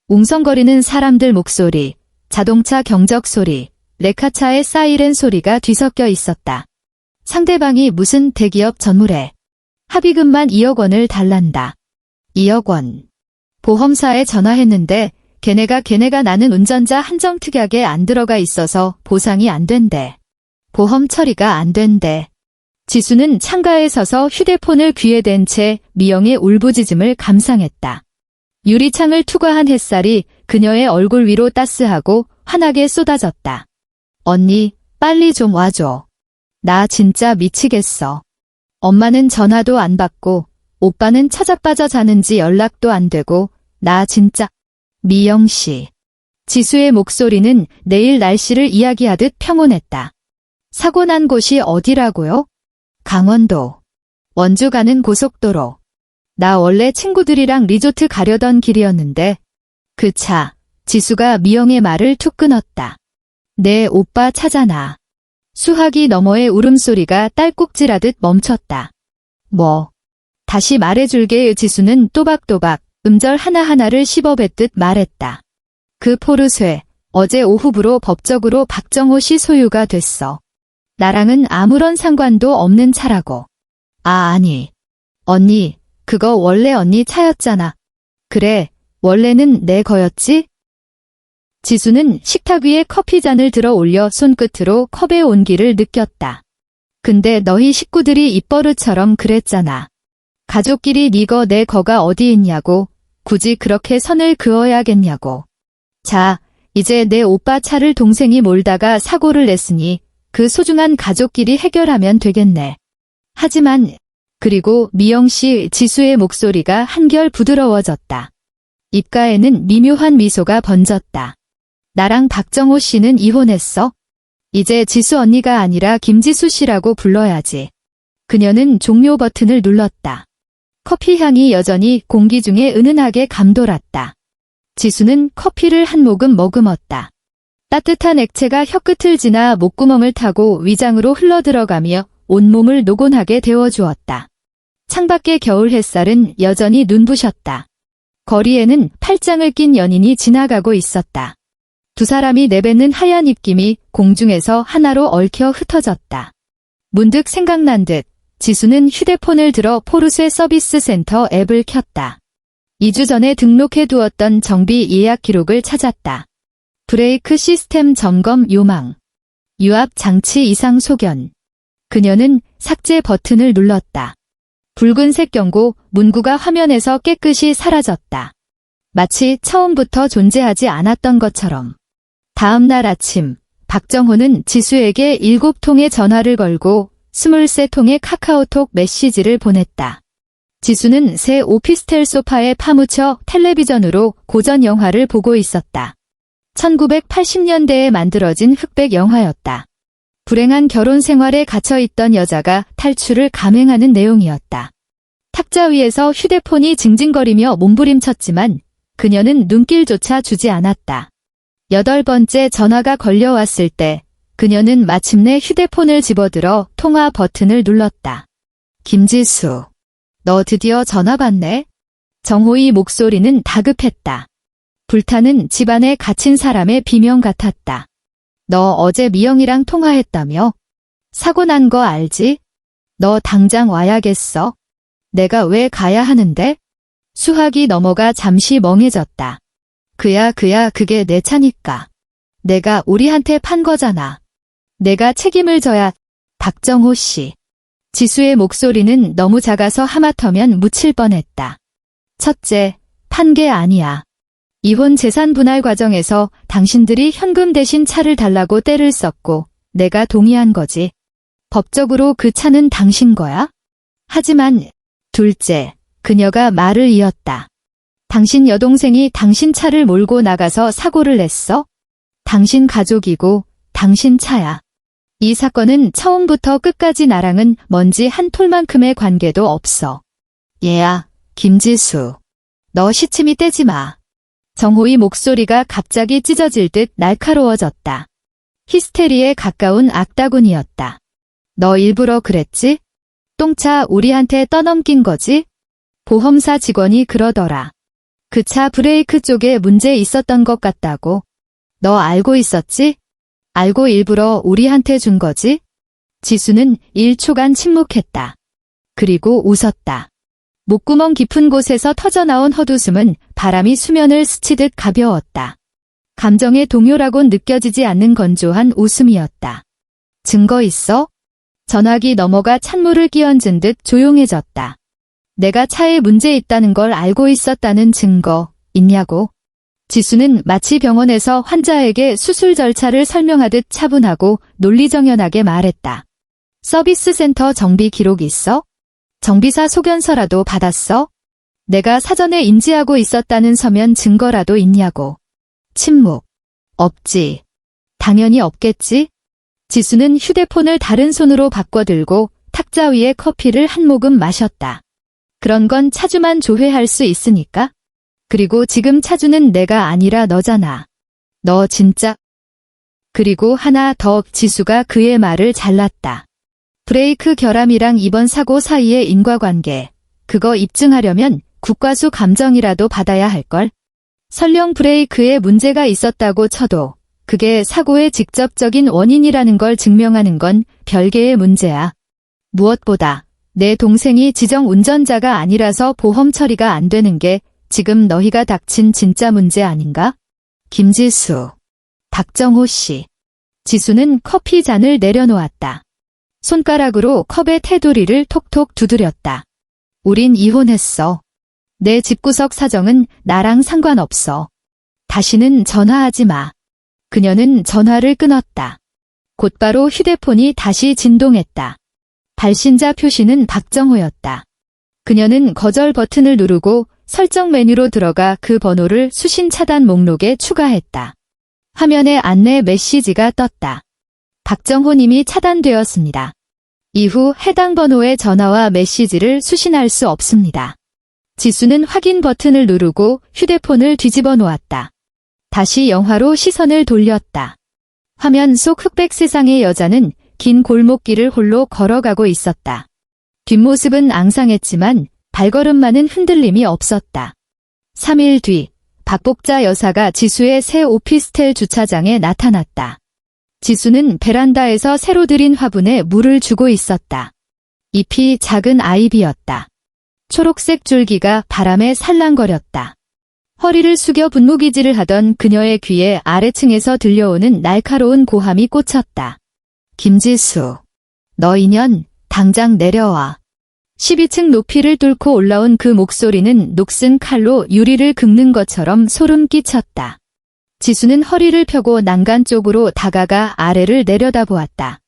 [SPEAKER 2] 웅성거리는 사람들 목소리, 자동차 경적 소리, 레카차의 사이렌 소리가 뒤섞여 있었다. 상대방이 무슨 대기업 전무래. 합의금만 2억 원을 달란다. 2억 원. 보험사에 전화했는데 걔네가 나는 운전자 한정특약에 안 들어가 있어서 보상이 안 된대. 보험 처리가 안 된대. 지수는 창가에 서서 휴대폰을 귀에 댄 채 미영의 울부짖음을 감상했다. 유리창을 투과한 햇살이 그녀의 얼굴 위로 따스하고 환하게 쏟아졌다. 언니, 빨리 좀 와줘. 나 진짜 미치겠어. 엄마는 전화도 안 받고 오빠는 찾아빠져 자는지 연락도 안 되고 나 진짜... 미영씨. 지수의 목소리는 내일 날씨를 이야기하듯 평온했다. 사고 난 곳이 어디라고요? 강원도. 원주 가는 고속도로. 나 원래 친구들이랑 리조트 가려던 길이었는데 그 차, 지수가 미영의 말을 툭 끊었다. 내 오빠 차잖아. 수화기 너머의 울음소리가 딸꾹질하듯 멈췄다. 뭐? 다시 말해줄게. 지수는 또박또박 음절 하나하나를 씹어뱉듯 말했다. 그 포르쉐, 어제 오후부로 법적으로 박정호 씨 소유가 됐어. 나랑은 아무런 상관도 없는 차라고. 아니. 언니, 그거 원래 언니 차였잖아. 그래, 원래는 내 거였지? 지수는 식탁 위에 커피잔을 들어 올려 손끝으로 컵의 온기를 느꼈다. 근데 너희 식구들이 입버릇처럼 그랬잖아. 가족끼리 네 거 내 거가 어디 있냐고, 굳이 그렇게 선을 그어야겠냐고. 자, 이제 내 오빠 차를 동생이 몰다가 사고를 냈으니 그 소중한 가족끼리 해결하면 되겠네. 하지만, 그리고 미영씨 지수의 목소리가 한결 부드러워졌다. 입가에는 미묘한 미소가 번졌다. 나랑 박정호 씨는 이혼했어? 이제 지수 언니가 아니라 김지수 씨라고 불러야지. 그녀는 종료 버튼을 눌렀다. 커피 향이 여전히 공기 중에 은은하게 감돌았다. 지수는 커피를 한 모금 머금었다. 따뜻한 액체가 혀끝을 지나 목구멍을 타고 위장으로 흘러들어가며 온몸을 노곤하게 데워주었다. 창밖의 겨울 햇살은 여전히 눈부셨다. 거리에는 팔짱을 낀 연인이 지나가고 있었다. 두 사람이 내뱉는 하얀 입김이 공중에서 하나로 얽혀 흩어졌다. 문득 생각난 듯 지수는 휴대폰을 들어 포르쉐 서비스 센터 앱을 켰다. 2주 전에 등록해 두었던 정비 예약 기록을 찾았다. 브레이크 시스템 점검 요망. 유압 장치 이상 소견. 그녀는 삭제 버튼을 눌렀다. 붉은색 경고 문구가 화면에서 깨끗이 사라졌다. 마치 처음부터 존재하지 않았던 것처럼. 다음 날 아침, 박정호는 지수에게 7통의 전화를 걸고 23통의 카카오톡 메시지를 보냈다. 지수는 새 오피스텔 소파에 파묻혀 텔레비전으로 고전 영화를 보고 있었다. 1980년대에 만들어진 흑백 영화였다. 불행한 결혼 생활에 갇혀있던 여자가 탈출을 감행하는 내용이었다. 탁자 위에서 휴대폰이 징징거리며 몸부림쳤지만 그녀는 눈길조차 주지 않았다. 8번째 전화가 걸려왔을 때 그녀는 마침내 휴대폰을 집어들어 통화 버튼을 눌렀다. 김지수, 너 드디어 전화 받네? 정호의 목소리는 다급했다. 불타는 집안에 갇힌 사람의 비명 같았다. 너 어제 미영이랑 통화했다며? 사고 난 거 알지? 너 당장 와야겠어. 내가 왜 가야 하는데? 수학이 넘어가 잠시 멍해졌다. 그야 그게 내 차니까. 내가 우리한테 판 거잖아. 내가 책임을 져야. 박정호 씨. 지수의 목소리는 너무 작아서 하마터면 묻힐 뻔했다. 첫째, 판 게 아니야. 이혼 재산 분할 과정에서 당신들이 현금 대신 차를 달라고 떼를 썼고 내가 동의한 거지. 법적으로 그 차는 당신 거야? 하지만 둘째, 그녀가 말을 이었다. 당신 여동생이 당신 차를 몰고 나가서 사고를 냈어? 당신 가족이고 당신 차야. 이 사건은 처음부터 끝까지 나랑은 먼지 한 톨만큼의 관계도 없어. 얘야, 김지수. 너 시치미 떼지 마. 정호의 목소리가 갑자기 찢어질 듯 날카로워졌다. 히스테리에 가까운 악다군이었다. 너 일부러 그랬지? 똥차 우리한테 떠넘긴 거지? 보험사 직원이 그러더라. 그 차 브레이크 쪽에 문제 있었던 것 같다고. 너 알고 있었지? 알고 일부러 우리한테 준 거지? 지수는 1초간 침묵했다. 그리고 웃었다. 목구멍 깊은 곳에서 터져나온 헛웃음은 바람이 수면을 스치듯 가벼웠다. 감정의 동요라곤 느껴지지 않는 건조한 웃음이었다. 증거 있어? 전화기 넘어가 찬물을 끼얹은 듯 조용해졌다. 내가 차에 문제 있다는 걸 알고 있었다는 증거 있냐고? 지수는 마치 병원에서 환자에게 수술 절차를 설명하듯 차분하고 논리정연하게 말했다. 서비스 센터 정비 기록 있어? 정비사 소견서라도 받았어? 내가 사전에 인지하고 있었다는 서면 증거라도 있냐고. 침묵. 없지. 당연히 없겠지? 지수는 휴대폰을 다른 손으로 바꿔들고 탁자 위에 커피를 한 모금 마셨다. 그런 건 차주만 조회할 수 있으니까? 그리고 지금 차주는 내가 아니라 너잖아. 너 진짜. 그리고 하나 더 지수가 그의 말을 잘랐다. 브레이크 결함이랑 이번 사고 사이의 인과관계. 그거 입증하려면 국과수 감정이라도 받아야 할걸. 설령 브레이크에 문제가 있었다고 쳐도 그게 사고의 직접적인 원인이라는 걸 증명하는 건 별개의 문제야. 무엇보다 내 동생이 지정 운전자가 아니라서 보험 처리가 안 되는 게 지금 너희가 닥친 진짜 문제 아닌가? 김지수. 박정호 씨. 지수는 커피 잔을 내려놓았다. 손가락으로 컵의 테두리를 톡톡 두드렸다. 우린 이혼했어. 내 집구석 사정은 나랑 상관없어. 다시는 전화하지 마. 그녀는 전화를 끊었다. 곧바로 휴대폰이 다시 진동했다. 발신자 표시는 박정호였다. 그녀는 거절 버튼을 누르고 설정 메뉴로 들어가 그 번호를 수신 차단 목록에 추가했다. 화면에 안내 메시지가 떴다. 박정호님이 차단되었습니다. 이후 해당 번호의 전화와 메시지를 수신할 수 없습니다. 지수는 확인 버튼을 누르고 휴대폰을 뒤집어 놓았다. 다시 영화로 시선을 돌렸다. 화면 속 흑백 세상의 여자는 긴 골목길을 홀로 걸어가고 있었다. 뒷모습은 앙상했지만 발걸음만은 흔들림이 없었다. 3일 뒤 박복자 여사가 지수의 새 오피스텔 주차장에 나타났다. 지수는 베란다에서 새로 들인 화분에 물을 주고 있었다. 잎이 작은 아이비였다. 초록색 줄기가 바람에 살랑거렸다. 허리를 숙여 분무기질을 하던 그녀의 귀에 아래층에서 들려오는 날카로운 고함이 꽂혔다. 김지수, 너 인연 당장 내려와. 12층 높이를 뚫고 올라온 그 목소리는 녹슨 칼로 유리를 긁는 것처럼 소름 끼쳤다. 지수는 허리를 펴고 난간 쪽으로 다가가 아래를 내려다보았다.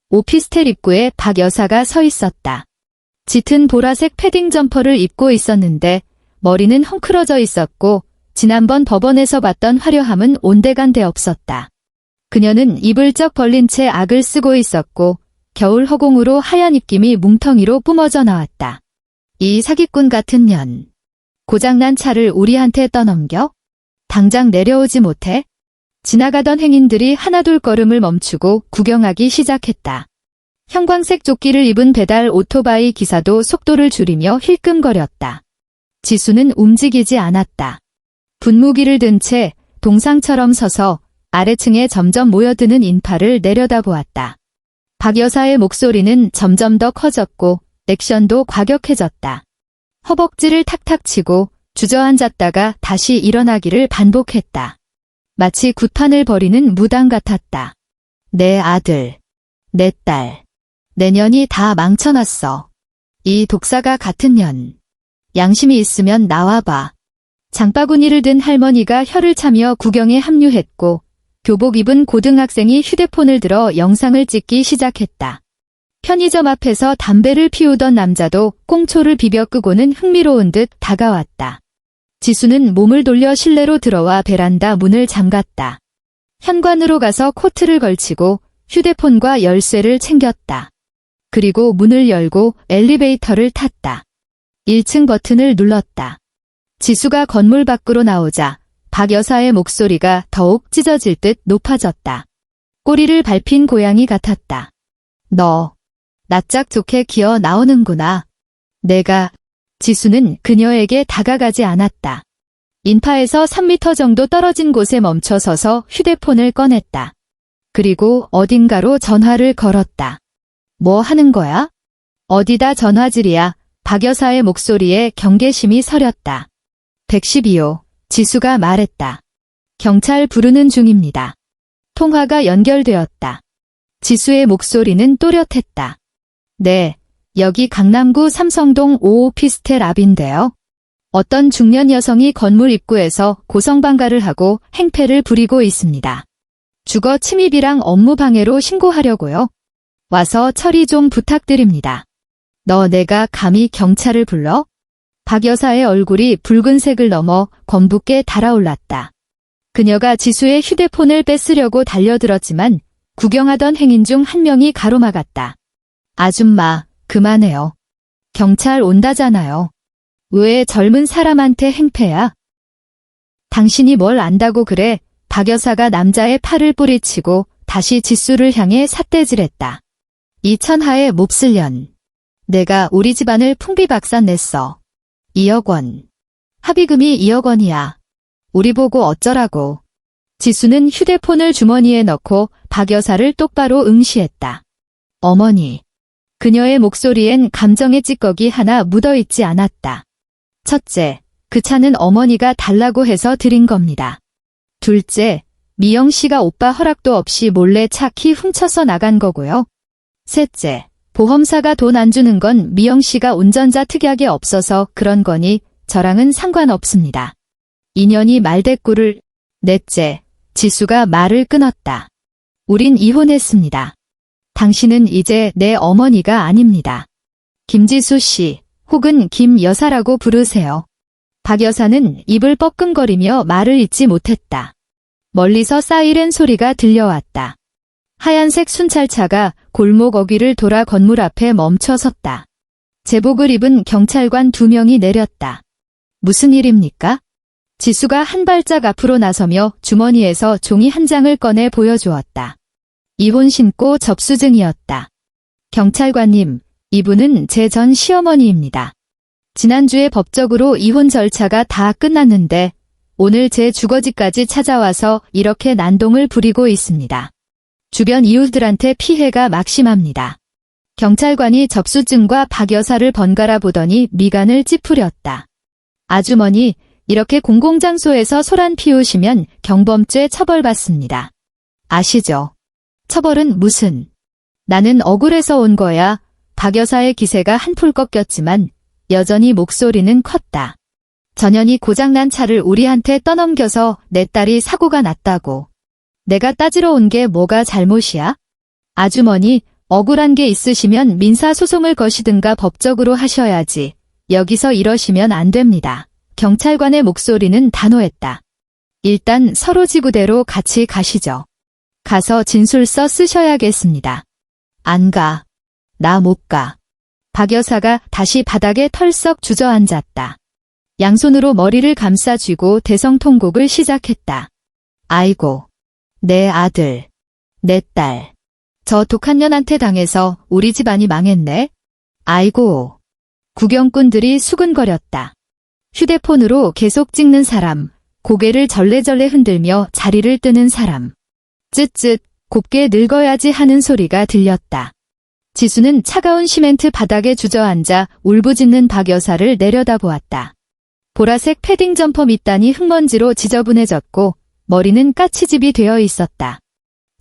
[SPEAKER 2] 오피스텔 입구에 박 여사가 서 있었다. 짙은 보라색 패딩 점퍼를 입고 있었는데 머리는 헝클어져 있었고 지난번 법원에서 봤던 화려함은 온데간데 없었다. 그녀는 입을 쩍 벌린 채 악을 쓰고 있었고 겨울 허공으로 하얀 입김이 뭉텅이로 뿜어져 나왔다. 이 사기꾼 같은 년. 고장난 차를 우리한테 떠넘겨? 당장 내려오지 못해? 지나가던 행인들이 하나둘 걸음을 멈추고 구경하기 시작했다. 형광색 조끼를 입은 배달 오토바이 기사도 속도를 줄이며 힐끔거렸다. 지수는 움직이지 않았다. 분무기를 든 채 동상처럼 서서 아래층에 점점 모여드는 인파를 내려다보았다. 박 여사의 목소리는 점점 더 커졌고 액션도 과격해졌다. 허벅지를 탁탁 치고 주저앉았다가 다시 일어나기를 반복했다. 마치 굿판을 벌이는 무당 같았다. 내 아들, 내 딸, 내 년이 다 망쳐놨어. 이 독사가 같은 년. 양심이 있으면 나와봐. 장바구니를 든 할머니가 혀를 차며 구경에 합류했고 교복 입은 고등학생이 휴대폰을 들어 영상을 찍기 시작했다. 편의점 앞에서 담배를 피우던 남자도 꽁초를 비벼 끄고는 흥미로운 듯 다가왔다. 지수는 몸을 돌려 실내로 들어와 베란다 문을 잠갔다. 현관으로 가서 코트를 걸치고 휴대폰과 열쇠를 챙겼다. 그리고 문을 열고 엘리베이터를 탔다. 1층 버튼을 눌렀다. 지수가 건물 밖으로 나오자 박 여사의 목소리가 더욱 찢어질 듯 높아졌다. 꼬리를 밟힌 고양이 같았다. 너, 낯짝 좋게 기어 나오는구나. 지수는 그녀에게 다가가지 않았다. 인파에서 3m 정도 떨어진 곳에 멈춰 서서 휴대폰을 꺼냈다. 그리고 어딘가로 전화를 걸었다. 뭐 하는 거야? 어디다 전화질이야? 박 여사의 목소리에 경계심이 서렸다. 112호, 지수가 말했다. 경찰 부르는 중입니다. 통화가 연결되었다. 지수의 목소리는 또렷했다. 네, 여기 강남구 삼성동 5오피스텔 앞인데요. 어떤 중년 여성이 건물 입구에서 고성방가를 하고 행패를 부리고 있습니다. 주거 침입이랑 업무 방해로 신고하려고요. 와서 처리 좀 부탁드립니다. 내가 감히 경찰을 불러? 박 여사의 얼굴이 붉은색을 넘어 검붉게 달아올랐다. 그녀가 지수의 휴대폰을 뺏으려고 달려들었지만 구경하던 행인 중 한 명이 가로막았다. 아줌마, 그만해요. 경찰 온다잖아요. 왜 젊은 사람한테 행패야? 당신이 뭘 안다고 그래? 박 여사가 남자의 팔을 뿌리치고 다시 지수를 향해 삿대질했다. 이 천하의 몹쓸 년. 내가 우리 집안을 풍비박산 냈어. 2억 원. 합의금이 2억 원이야. 우리 보고 어쩌라고. 지수는 휴대폰을 주머니에 넣고 박 여사를 똑바로 응시했다. 어머니. 그녀의 목소리엔 감정의 찌꺼기 하나 묻어있지 않았다. 첫째, 그 차는 어머니가 달라고 해서 드린 겁니다. 둘째, 미영 씨가 오빠 허락도 없이 몰래 차 키 훔쳐서 나간 거고요. 셋째, 보험사가 돈 안 주는 건 미영 씨가 운전자 특약이 없어서 그런 거니 저랑은 상관없습니다. 인연이 말대꾸를. 넷째, 지수가 말을 끊었다. 우린 이혼했습니다. 당신은 이제 내 어머니가 아닙니다. 김지수 씨, 혹은 김 여사라고 부르세요. 박 여사는 입을 뻐끔거리며 말을 잇지 못했다. 멀리서 사이렌 소리가 들려왔다. 하얀색 순찰차가 골목 어귀를 돌아 건물 앞에 멈춰 섰다. 제복을 입은 경찰관 2명이 내렸다. 무슨 일입니까? 지수가 한 발짝 앞으로 나서며 주머니에서 종이 한 장을 꺼내 보여주었다. 이혼 신고 접수증이었다. 경찰관님, 이분은 제 전 시어머니입니다. 지난주에 법적으로 이혼 절차가 다 끝났는데 오늘 제 주거지까지 찾아와서 이렇게 난동을 부리고 있습니다. 주변 이웃들한테 피해가 막심합니다. 경찰관이 접수증과 박 여사를 번갈아 보더니 미간을 찌푸렸다. 아주머니, 이렇게 공공장소에서 소란 피우시면 경범죄 처벌받습니다. 아시죠? 처벌은 무슨? 나는 억울해서 온 거야. 박 여사의 기세가 한풀 꺾였지만 여전히 목소리는 컸다. 전현이 고장난 차를 우리한테 떠넘겨서 내 딸이 사고가 났다고. 내가 따지러 온 게 뭐가 잘못이야? 아주머니, 억울한 게 있으시면 민사소송을 거시든가 법적으로 하셔야지. 여기서 이러시면 안 됩니다. 경찰관의 목소리는 단호했다. 일단 서로 지구대로 같이 가시죠. 가서 진술서 쓰셔야겠습니다. 안 가. 나 못 가. 박 여사가 다시 바닥에 털썩 주저앉았다. 양손으로 머리를 감싸 쥐고 대성통곡을 시작했다. 아이고, 내 아들, 내 딸. 저 독한 년한테 당해서 우리 집안이 망했네. 아이고. 구경꾼들이 수근거렸다. 휴대폰으로 계속 찍는 사람, 고개를 절레절레 흔들며 자리를 뜨는 사람. 쯧쯧, 곱게 늙어야지 하는 소리가 들렸다. 지수는 차가운 시멘트 바닥에 주저앉아 울부짖는 박 여사를 내려다보았다. 보라색 패딩 점퍼 밑단이 흙먼지로 지저분해졌고 머리는 까치집이 되어 있었다.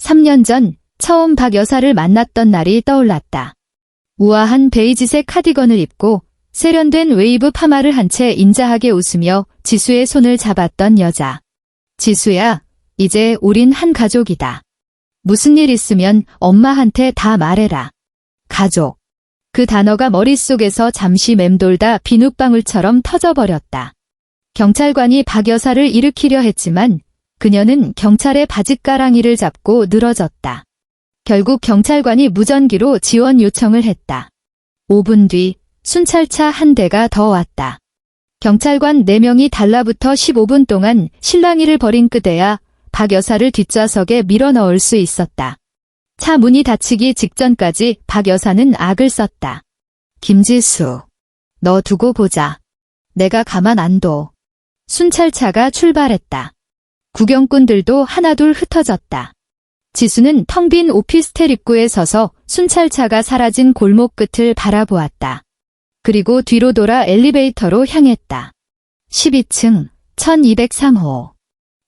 [SPEAKER 2] 3년 전 처음 박 여사를 만났던 날이 떠올랐다. 우아한 베이지색 카디건을 입고 세련된 웨이브 파마를 한 채 인자하게 웃으며 지수의 손을 잡았던 여자. 지수야, 이제 우린 한 가족이다. 무슨 일 있으면 엄마한테 다 말해라. 가족. 그 단어가 머릿속에서 잠시 맴돌다 비눗방울처럼 터져버렸다. 경찰관이 박 여사를 일으키려 했지만 그녀는 경찰의 바짓가랑이를 잡고 늘어졌다. 결국 경찰관이 무전기로 지원 요청을 했다. 5분 뒤 순찰차 한 대가 더 왔다. 경찰관 4명이 달라붙어 15분 동안 실랑이를 벌인 끝에야 박 여사를 뒷좌석에 밀어넣을 수 있었다. 차 문이 닫히기 직전까지 박 여사는 악을 썼다. 김지수, 너 두고 보자. 내가 가만 안 둬. 순찰차가 출발했다. 구경꾼들도 하나둘 흩어졌다. 지수는 텅 빈 오피스텔 입구에 서서 순찰차가 사라진 골목 끝을 바라보았다. 그리고 뒤로 돌아 엘리베이터로 향했다. 12층 1203호.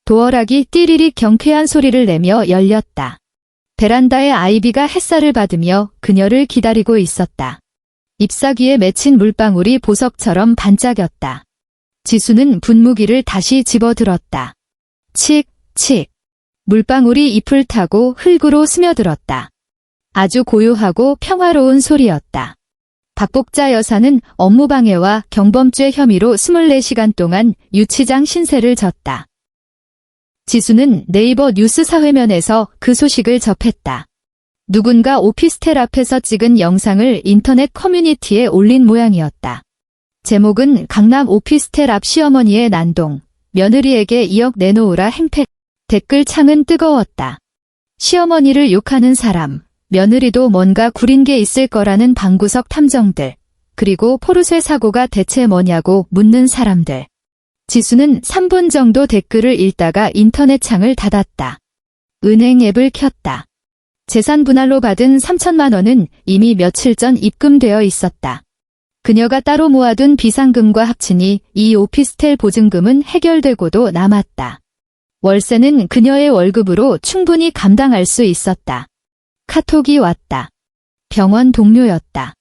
[SPEAKER 2] 도어락이 띠리리 경쾌한 소리를 내며 열렸다. 베란다에 아이비가 햇살을 받으며 그녀를 기다리고 있었다. 잎사귀에 맺힌 물방울이 보석처럼 반짝였다. 지수는 분무기를 다시 집어들었다. 칙, 칙. 물방울이 잎을 타고 흙으로 스며들었다. 아주 고요하고 평화로운 소리였다. 박복자 여사는 업무방해와 경범죄 혐의로 24시간 동안 유치장 신세를 졌다. 지수는 네이버 뉴스 사회면에서 그 소식을 접했다. 누군가 오피스텔 앞에서 찍은 영상을 인터넷 커뮤니티에 올린 모양이었다. 제목은 강남 오피스텔 앞 시어머니의 난동, 며느리에게 2억 내놓으라 행패. 댓글창은 뜨거웠다. 시어머니를 욕하는 사람, 며느리도 뭔가 구린 게 있을 거라는 방구석 탐정들, 그리고 포르쉐 사고가 대체 뭐냐고 묻는 사람들. 지수는 3분 정도 댓글을 읽다가 인터넷 창을 닫았다. 은행 앱을 켰다. 재산 분할로 받은 3천만 원은 이미 며칠 전 입금되어 있었다. 그녀가 따로 모아둔 비상금과 합치니 이 오피스텔 보증금은 해결되고도 남았다. 월세는 그녀의 월급으로 충분히 감당할 수 있었다. 카톡이 왔다. 병원 동료였다.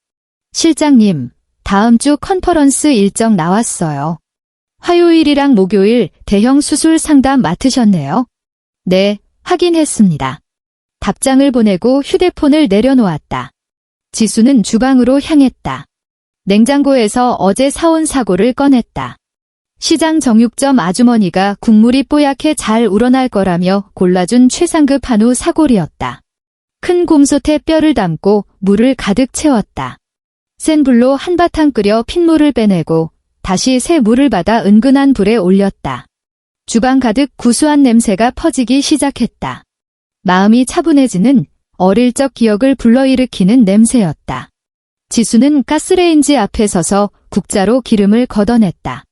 [SPEAKER 2] 실장님, 다음 주 컨퍼런스 일정 나왔어요. 화요일이랑 목요일 대형 수술 상담 맡으셨네요. 네, 확인했습니다. 답장을 보내고 휴대폰을 내려놓았다. 지수는 주방으로 향했다. 냉장고에서 어제 사온 사고를 꺼냈다. 시장 정육점 아주머니가 국물이 뽀얗게 잘 우러날 거라며 골라준 최상급 한우 사골이었다. 큰 곰솥에 뼈를 담고 물을 가득 채웠다. 센 불로 한바탕 끓여 핏물을 빼내고 다시 새 물을 받아 은근한 불에 올렸다. 주방 가득 구수한 냄새가 퍼지기 시작했다. 마음이 차분해지는 어릴 적 기억을 불러일으키는 냄새였다. 지수는 가스레인지 앞에 서서 국자로 기름을 걷어냈다.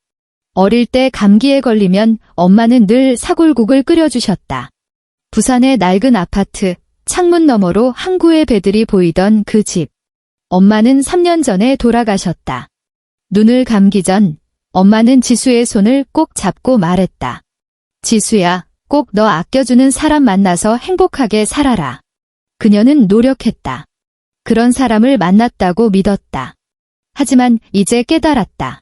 [SPEAKER 2] 어릴 때 감기에 걸리면 엄마는 늘 사골국을 끓여주셨다. 부산의 낡은 아파트, 창문 너머로 항구의 배들이 보이던 그 집. 엄마는 3년 전에 돌아가셨다. 눈을 감기 전 엄마는 지수의 손을 꼭 잡고 말했다. 지수야, 꼭 너 아껴주는 사람 만나서 행복하게 살아라. 그녀는 노력했다. 그런 사람을 만났다고 믿었다. 하지만 이제 깨달았다.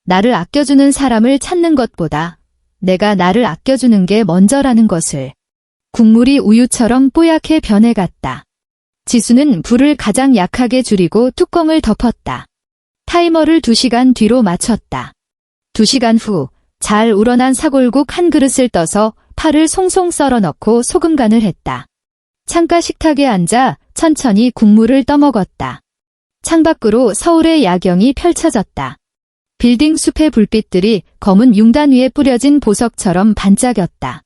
[SPEAKER 2] 나를 아껴주는 사람을 찾는 것보다 내가 나를 아껴주는 게 먼저라는 것을. 국물이 우유처럼 뽀얗게 변해갔다. 지수는 불을 가장 약하게 줄이고 뚜껑을 덮었다. 타이머를 2시간 뒤로 맞췄다. 2시간 후 잘 우러난 사골국 한 그릇을 떠서 파를 송송 썰어 넣고 소금 간을 했다. 창가 식탁에 앉아 천천히 국물을 떠먹었다. 창밖으로 서울의 야경이 펼쳐졌다. 빌딩 숲의 불빛들이 검은 융단 위에 뿌려진 보석처럼 반짝였다.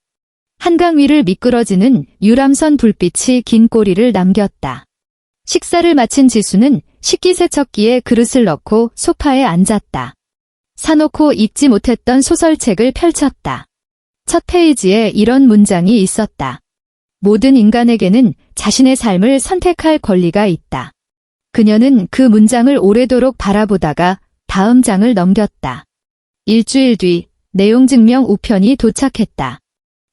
[SPEAKER 2] 한강 위를 미끄러지는 유람선 불빛이 긴 꼬리를 남겼다. 식사를 마친 지수는 식기세척기에 그릇을 넣고 소파에 앉았다. 사놓고 읽지 못했던 소설책을 펼쳤다. 첫 페이지에 이런 문장이 있었다. 모든 인간에게는 자신의 삶을 선택할 권리가 있다. 그녀는 그 문장을 오래도록 바라보다가 다음 장을 넘겼다. 일주일 뒤 내용 증명 우편이 도착했다.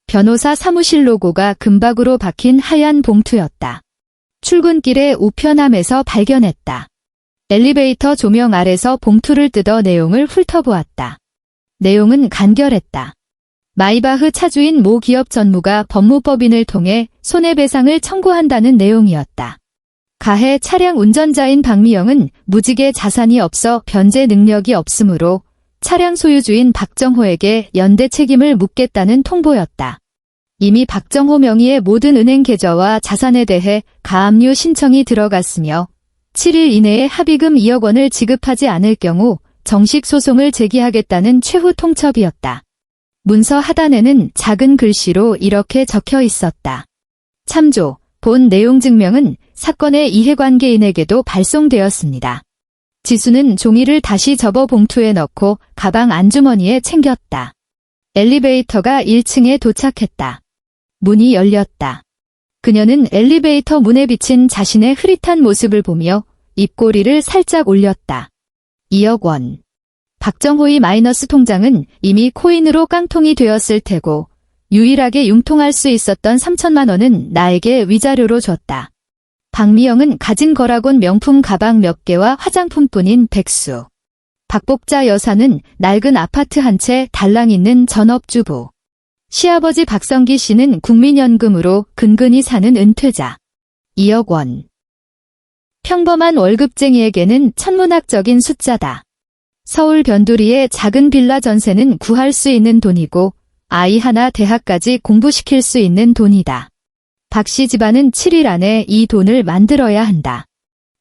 [SPEAKER 2] 변호사 사무실 로고가 금박으로 박힌 하얀 봉투였다. 출근길에 우편함에서 발견했다. 엘리베이터 조명 아래서 봉투를 뜯어 내용을 훑어보았다. 내용은 간결했다. 마이바흐 차주인 모 기업 전무가 법무법인을 통해 손해배상을 청구한다는 내용이었다. 가해 차량 운전자인 박미영은 무직의 자산이 없어 변제 능력이 없으므로 차량 소유주인 박정호에게 연대 책임을 묻겠다는 통보였다. 이미 박정호 명의의 모든 은행 계좌와 자산에 대해 가압류 신청이 들어갔으며 7일 이내에 합의금 2억 원을 지급하지 않을 경우 정식 소송을 제기하겠다는 최후 통첩이었다. 문서 하단에는 작은 글씨로 이렇게 적혀 있었다. 참조, 본 내용 증명은 사건의 이해관계인에게도 발송되었습니다. 지수는 종이를 다시 접어 봉투에 넣고 가방 안주머니에 챙겼다. 엘리베이터가 1층에 도착했다. 문이 열렸다. 그녀는 엘리베이터 문에 비친 자신의 흐릿한 모습을 보며 입꼬리를 살짝 올렸다. 2억 원. 박정호의 마이너스 통장은 이미 코인으로 깡통이 되었을 테고 유일하게 융통할 수 있었던 3천만 원은 나에게 위자료로 줬다. 박미영은 가진 거라곤 명품 가방 몇 개와 화장품뿐인 백수. 박복자 여사는 낡은 아파트 한 채 달랑 있는 전업주부. 시아버지 박성기 씨는 국민연금으로 근근히 사는 은퇴자. 2억 원. 평범한 월급쟁이에게는 천문학적인 숫자다. 서울 변두리의 작은 빌라 전세는 구할 수 있는 돈이고 아이 하나 대학까지 공부시킬 수 있는 돈이다. 박 씨 집안은 7일 안에 이 돈을 만들어야 한다.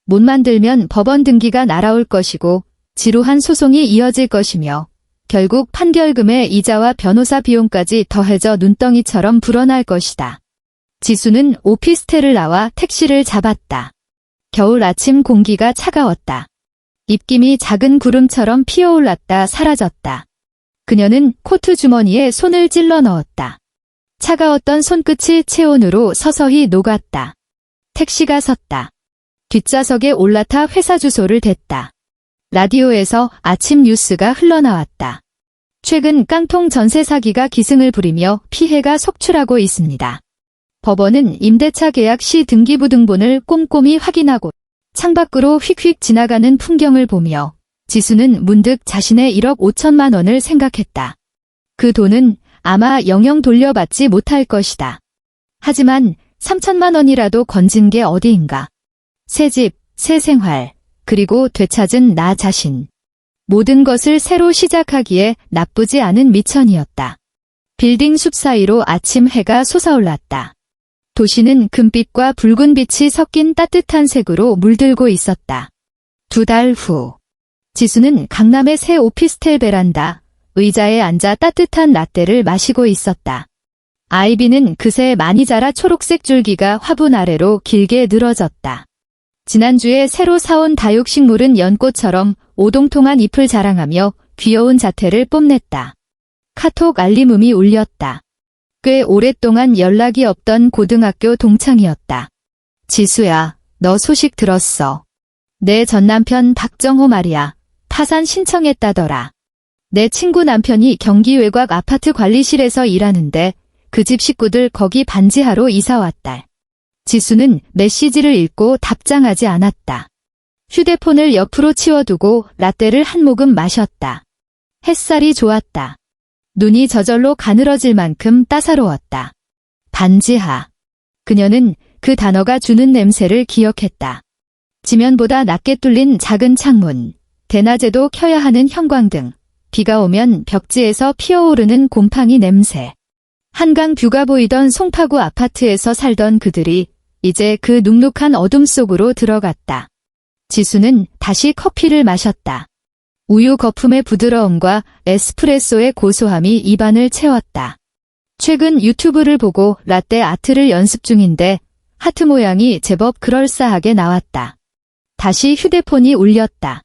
[SPEAKER 2] 못 만들면 법원 등기가 날아올 것이고 지루한 소송이 이어질 것이며 결국 판결금에 이자와 변호사 비용까지 더해져 눈덩이처럼 불어날 것이다. 지수는 오피스텔을 나와 택시를 잡았다. 겨울 아침 공기가 차가웠다. 입김이 작은 구름처럼 피어올랐다 사라졌다. 그녀는 코트 주머니에 손을 찔러 넣었다. 차가웠던 손끝이 체온으로 서서히 녹았다. 택시가 섰다. 뒷좌석에 올라타 회사 주소를 댔다. 라디오에서 아침 뉴스가 흘러나왔다. 최근 깡통 전세 사기가 기승을 부리며 피해가 속출하고 있습니다. 법원은 임대차 계약 시 등기부등본을 꼼꼼히 확인하고 창밖으로 휙휙 지나가는 풍경을 보며 지수는 문득 자신의 1억 5천만 원을 생각했다. 그 돈은 아마 영영 돌려받지 못할 것이다. 하지만 3천만 원이라도 건진 게 어디인가. 새 집, 새 생활, 그리고 되찾은 나 자신. 모든 것을 새로 시작하기에 나쁘지 않은 미천이었다. 빌딩 숲 사이로 아침 해가 솟아올랐다. 도시는 금빛과 붉은 빛이 섞인 따뜻한 색으로 물들고 있었다. 2달 후, 지수는 강남의 새 오피스텔 베란다, 의자에 앉아 따뜻한 라떼를 마시고 있었다. 아이비는 그새 많이 자라 초록색 줄기가 화분 아래로 길게 늘어졌다. 지난주에 새로 사온 다육식물은 연꽃처럼 오동통한 잎을 자랑하며 귀여운 자태를 뽐냈다. 카톡 알림음이 울렸다. 꽤 오랫동안 연락이 없던 고등학교 동창이었다. 지수야, 너 소식 들었어. 내 전남편 박정호 말이야. 파산 신청했다더라. 내 친구 남편이 경기 외곽 아파트 관리실에서 일하는데 그 집 식구들 거기 반지하러 이사 왔다. 지수는 메시지를 읽고 답장하지 않았다. 휴대폰을 옆으로 치워두고 라떼를 한 모금 마셨다. 햇살이 좋았다. 눈이 저절로 가늘어질 만큼 따사로웠다. 반지하. 그녀는 그 단어가 주는 냄새를 기억했다. 지면보다 낮게 뚫린 작은 창문, 대낮에도 켜야 하는 형광등, 비가 오면 벽지에서 피어오르는 곰팡이 냄새. 한강 뷰가 보이던 송파구 아파트에서 살던 그들이 이제 그 눅눅한 어둠 속으로 들어갔다. 지수는 다시 커피를 마셨다. 우유 거품의 부드러움과 에스프레소의 고소함이 입안을 채웠다. 최근 유튜브를 보고 라떼 아트를 연습 중인데 하트 모양이 제법 그럴싸하게 나왔다. 다시 휴대폰이 울렸다.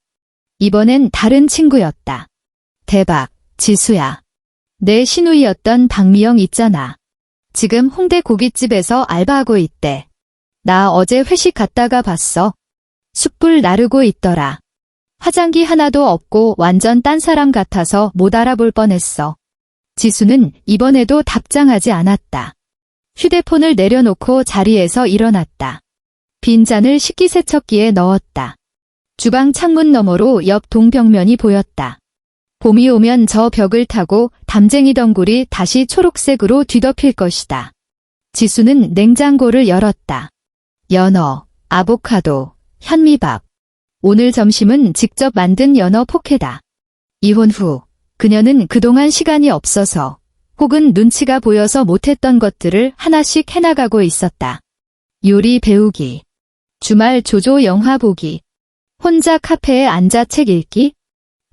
[SPEAKER 2] 이번엔 다른 친구였다. 대박, 지수야. 내 시누이였던 박미영 있잖아. 지금 홍대 고깃집에서 알바하고 있대. 나 어제 회식 갔다가 봤어. 숯불 나르고 있더라. 화장기 하나도 없고 완전 딴 사람 같아서 못 알아볼 뻔했어. 지수는 이번에도 답장하지 않았다. 휴대폰을 내려놓고 자리에서 일어났다. 빈잔을 식기세척기에 넣었다. 주방 창문 너머로 옆 동벽면이 보였다. 봄이 오면 저 벽을 타고 담쟁이 덩굴이 다시 초록색으로 뒤덮일 것이다. 지수는 냉장고를 열었다. 연어, 아보카도, 현미밥. 오늘 점심은 직접 만든 연어 포케다. 이혼 후 그녀는 그동안 시간이 없어서 혹은 눈치가 보여서 못했던 것들을 하나씩 해나가고 있었다. 요리 배우기, 주말 조조 영화 보기, 혼자 카페에 앉아 책 읽기,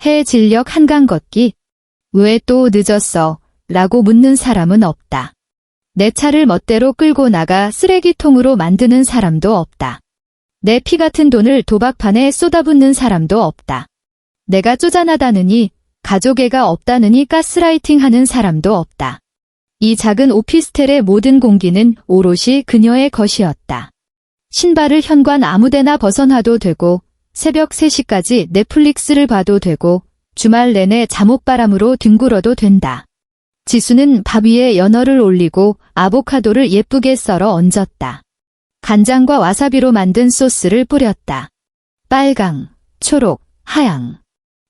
[SPEAKER 2] 해 진력 한강 걷기. 왜 또 늦었어? 라고 묻는 사람은 없다. 내 차를 멋대로 끌고 나가 쓰레기통으로 만드는 사람도 없다. 내 피 같은 돈을 도박판에 쏟아붓는 사람도 없다. 내가 쪼잔하다느니, 가족애가 없다느니 가스라이팅 하는 사람도 없다. 이 작은 오피스텔의 모든 공기는 오롯이 그녀의 것이었다. 신발을 현관 아무데나 벗어놔도 되고, 새벽 3시까지 넷플릭스를 봐도 되고, 주말 내내 잠옷바람으로 뒹굴어도 된다. 지수는 밥 위에 연어를 올리고 아보카도를 예쁘게 썰어 얹었다. 간장과 와사비로 만든 소스를 뿌렸다. 빨강, 초록, 하양.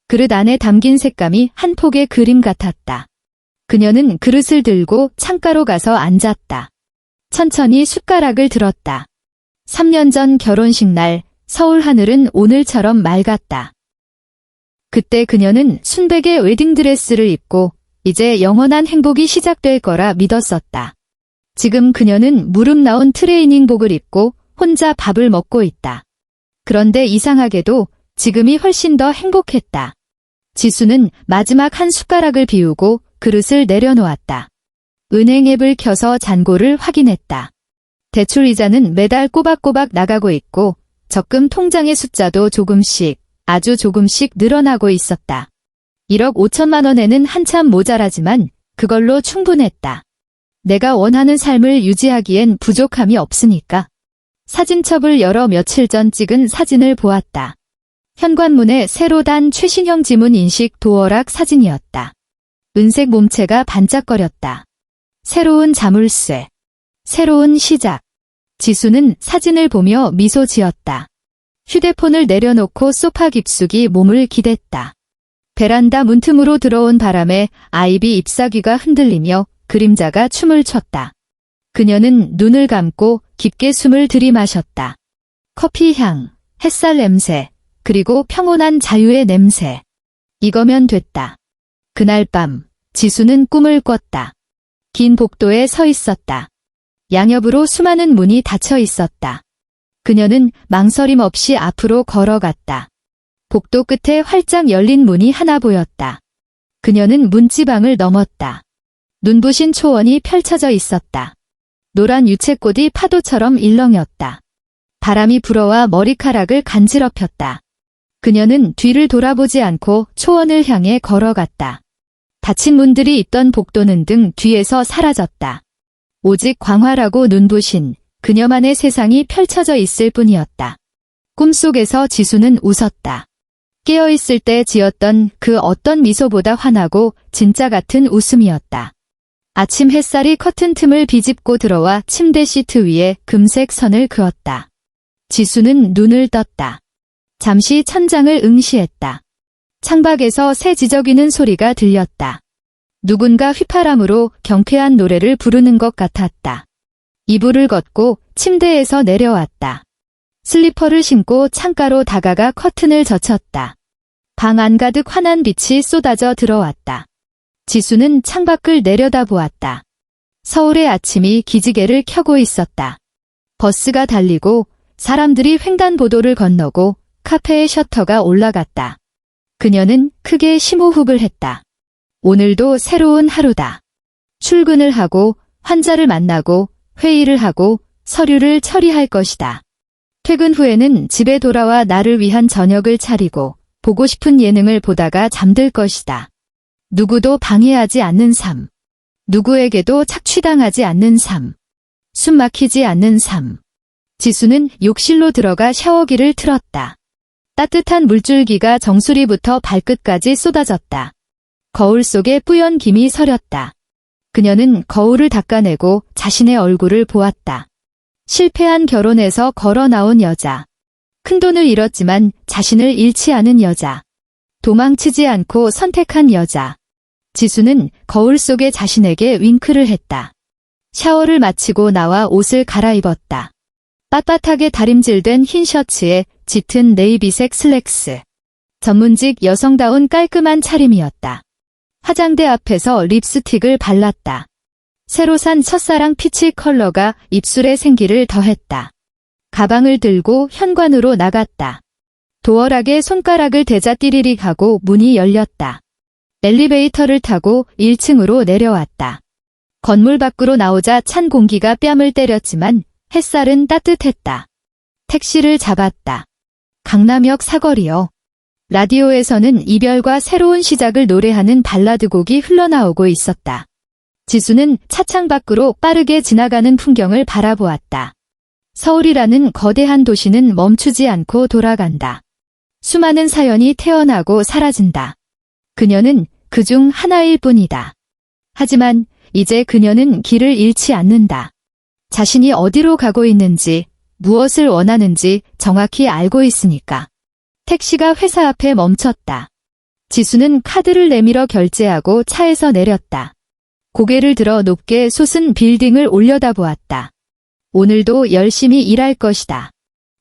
[SPEAKER 2] 그릇 안에 담긴 색감이 한 폭의 그림 같았다. 그녀는 그릇을 들고 창가로 가서 앉았다. 천천히 숟가락을 들었다. 3년 전 결혼식 날 서울 하늘은 오늘처럼 맑았다. 그때 그녀는 순백의 웨딩드레스를 입고 이제 영원한 행복이 시작될 거라 믿었었다. 지금 그녀는 무릎 나온 트레이닝복을 입고 혼자 밥을 먹고 있다. 그런데 이상하게도 지금이 훨씬 더 행복했다. 지수는 마지막 한 숟가락을 비우고 그릇을 내려놓았다. 은행 앱을 켜서 잔고를 확인했다. 대출 이자는 매달 꼬박꼬박 나가고 있고 적금 통장의 숫자도 조금씩, 아주 조금씩 늘어나고 있었다. 1억 5천만 원에는 한참 모자라지만 그걸로 충분했다. 내가 원하는 삶을 유지하기엔 부족함이 없으니까. 사진첩을 열어 며칠 전 찍은 사진을 보았다. 현관문에 새로 단 최신형 지문 인식 도어락 사진이었다. 은색 몸체가 반짝거렸다. 새로운 자물쇠. 새로운 시작. 지수는 사진을 보며 미소 지었다. 휴대폰을 내려놓고 소파 깊숙이 몸을 기댔다. 베란다 문틈으로 들어온 바람에 아이비 잎사귀가 흔들리며 그림자가 춤을 췄다. 그녀는 눈을 감고 깊게 숨을 들이마셨다. 커피 향, 햇살 냄새, 그리고 평온한 자유의 냄새. 이거면 됐다. 그날 밤, 지수는 꿈을 꿨다. 긴 복도에 서 있었다. 양옆으로 수많은 문이 닫혀 있었다. 그녀는 망설임 없이 앞으로 걸어갔다. 복도 끝에 활짝 열린 문이 하나 보였다. 그녀는 문지방을 넘었다. 눈부신 초원이 펼쳐져 있었다. 노란 유채꽃이 파도처럼 일렁였다. 바람이 불어와 머리카락을 간지럽혔다. 그녀는 뒤를 돌아보지 않고 초원을 향해 걸어갔다. 닫힌 문들이 있던 복도는 등 뒤에서 사라졌다. 오직 광활하고 눈부신 그녀만의 세상이 펼쳐져 있을 뿐이었다. 꿈속에서 지수는 웃었다. 깨어있을 때 지었던 그 어떤 미소보다 환하고 진짜 같은 웃음이었다. 아침 햇살이 커튼 틈을 비집고 들어와 침대 시트 위에 금색 선을 그었다. 지수는 눈을 떴다. 잠시 천장을 응시했다. 창밖에서 새 지저귀는 소리가 들렸다. 누군가 휘파람으로 경쾌한 노래를 부르는 것 같았다. 이불을 걷고 침대에서 내려왔다. 슬리퍼를 신고 창가로 다가가 커튼을 젖혔다. 방 안 가득 환한 빛이 쏟아져 들어왔다. 지수는 창밖을 내려다보았다. 서울의 아침이 기지개를 켜고 있었다. 버스가 달리고 사람들이 횡단보도를 건너고 카페의 셔터가 올라갔다. 그녀는 크게 심호흡을 했다. 오늘도 새로운 하루다. 출근을 하고 환자를 만나고 회의를 하고 서류를 처리할 것이다. 퇴근 후에는 집에 돌아와 나를 위한 저녁을 차리고 보고 싶은 예능을 보다가 잠들 것이다. 누구도 방해하지 않는 삶. 누구에게도 착취당하지 않는 삶. 숨 막히지 않는 삶. 지수는 욕실로 들어가 샤워기를 틀었다. 따뜻한 물줄기가 정수리부터 발끝까지 쏟아졌다. 거울 속에 뿌연 김이 서렸다. 그녀는 거울을 닦아내고 자신의 얼굴을 보았다. 실패한 결혼에서 걸어 나온 여자. 큰돈을 잃었지만 자신을 잃지 않은 여자. 도망치지 않고 선택한 여자. 지수는 거울 속의 자신에게 윙크를 했다. 샤워를 마치고 나와 옷을 갈아입었다. 빳빳하게 다림질된 흰 셔츠에 짙은 네이비색 슬랙스. 전문직 여성다운 깔끔한 차림이었다. 화장대 앞에서 립스틱을 발랐다. 새로 산 첫사랑 피치 컬러가 입술에 생기를 더했다. 가방을 들고 현관으로 나갔다. 도어락에 손가락을 대자 띠리릭 하고 문이 열렸다. 엘리베이터를 타고 1층으로 내려왔다. 건물 밖으로 나오자 찬 공기가 뺨을 때렸지만 햇살은 따뜻했다. 택시를 잡았다. 강남역 사거리요. 라디오에서는 이별과 새로운 시작을 노래하는 발라드 곡이 흘러나오고 있었다. 지수는 차창 밖으로 빠르게 지나가는 풍경을 바라보았다. 서울이라는 거대한 도시는 멈추지 않고 돌아간다. 수많은 사연이 태어나고 사라진다. 그녀는 그중 하나일 뿐이다. 하지만 이제 그녀는 길을 잃지 않는다. 자신이 어디로 가고 있는지, 무엇을 원하는지 정확히 알고 있으니까. 택시가 회사 앞에 멈췄다. 지수는 카드를 내밀어 결제하고 차에서 내렸다. 고개를 들어 높게 솟은 빌딩을 올려다보았다. 오늘도 열심히 일할 것이다.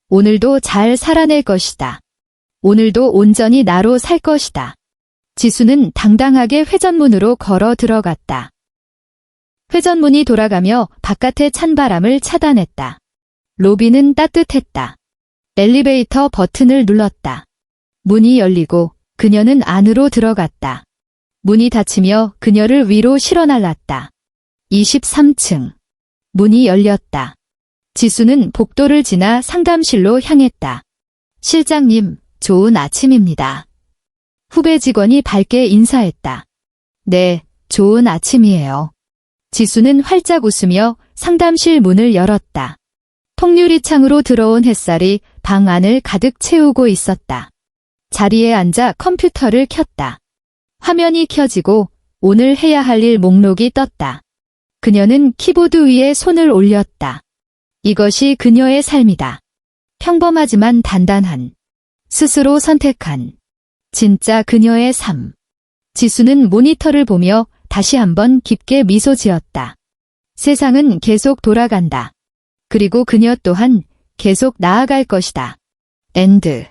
[SPEAKER 2] 오늘도 잘 살아낼 것이다. 오늘도 온전히 나로 살 것이다. 지수는 당당하게 회전문으로 걸어 들어갔다. 회전문이 돌아가며 바깥의 찬바람을 차단했다. 로비는 따뜻했다. 엘리베이터 버튼을 눌렀다. 문이 열리고 그녀는 안으로 들어갔다. 문이 닫히며 그녀를 위로 실어날랐다. 23층. 문이 열렸다. 지수는 복도를 지나 상담실로 향했다. 실장님, 좋은 아침입니다. 후배 직원이 밝게 인사했다. 네, 좋은 아침이에요. 지수는 활짝 웃으며 상담실 문을 열었다. 통유리창으로 들어온 햇살이 방 안을 가득 채우고 있었다. 자리에 앉아 컴퓨터를 켰다. 화면이 켜지고 오늘 해야 할 일 목록이 떴다. 그녀는 키보드 위에 손을 올렸다. 이것이 그녀의 삶이다. 평범하지만 단단한, 스스로 선택한, 진짜 그녀의 삶. 지수는 모니터를 보며 다시 한번 깊게 미소 지었다. 세상은 계속 돌아간다. 그리고 그녀 또한 계속 나아갈 것이다. 엔드.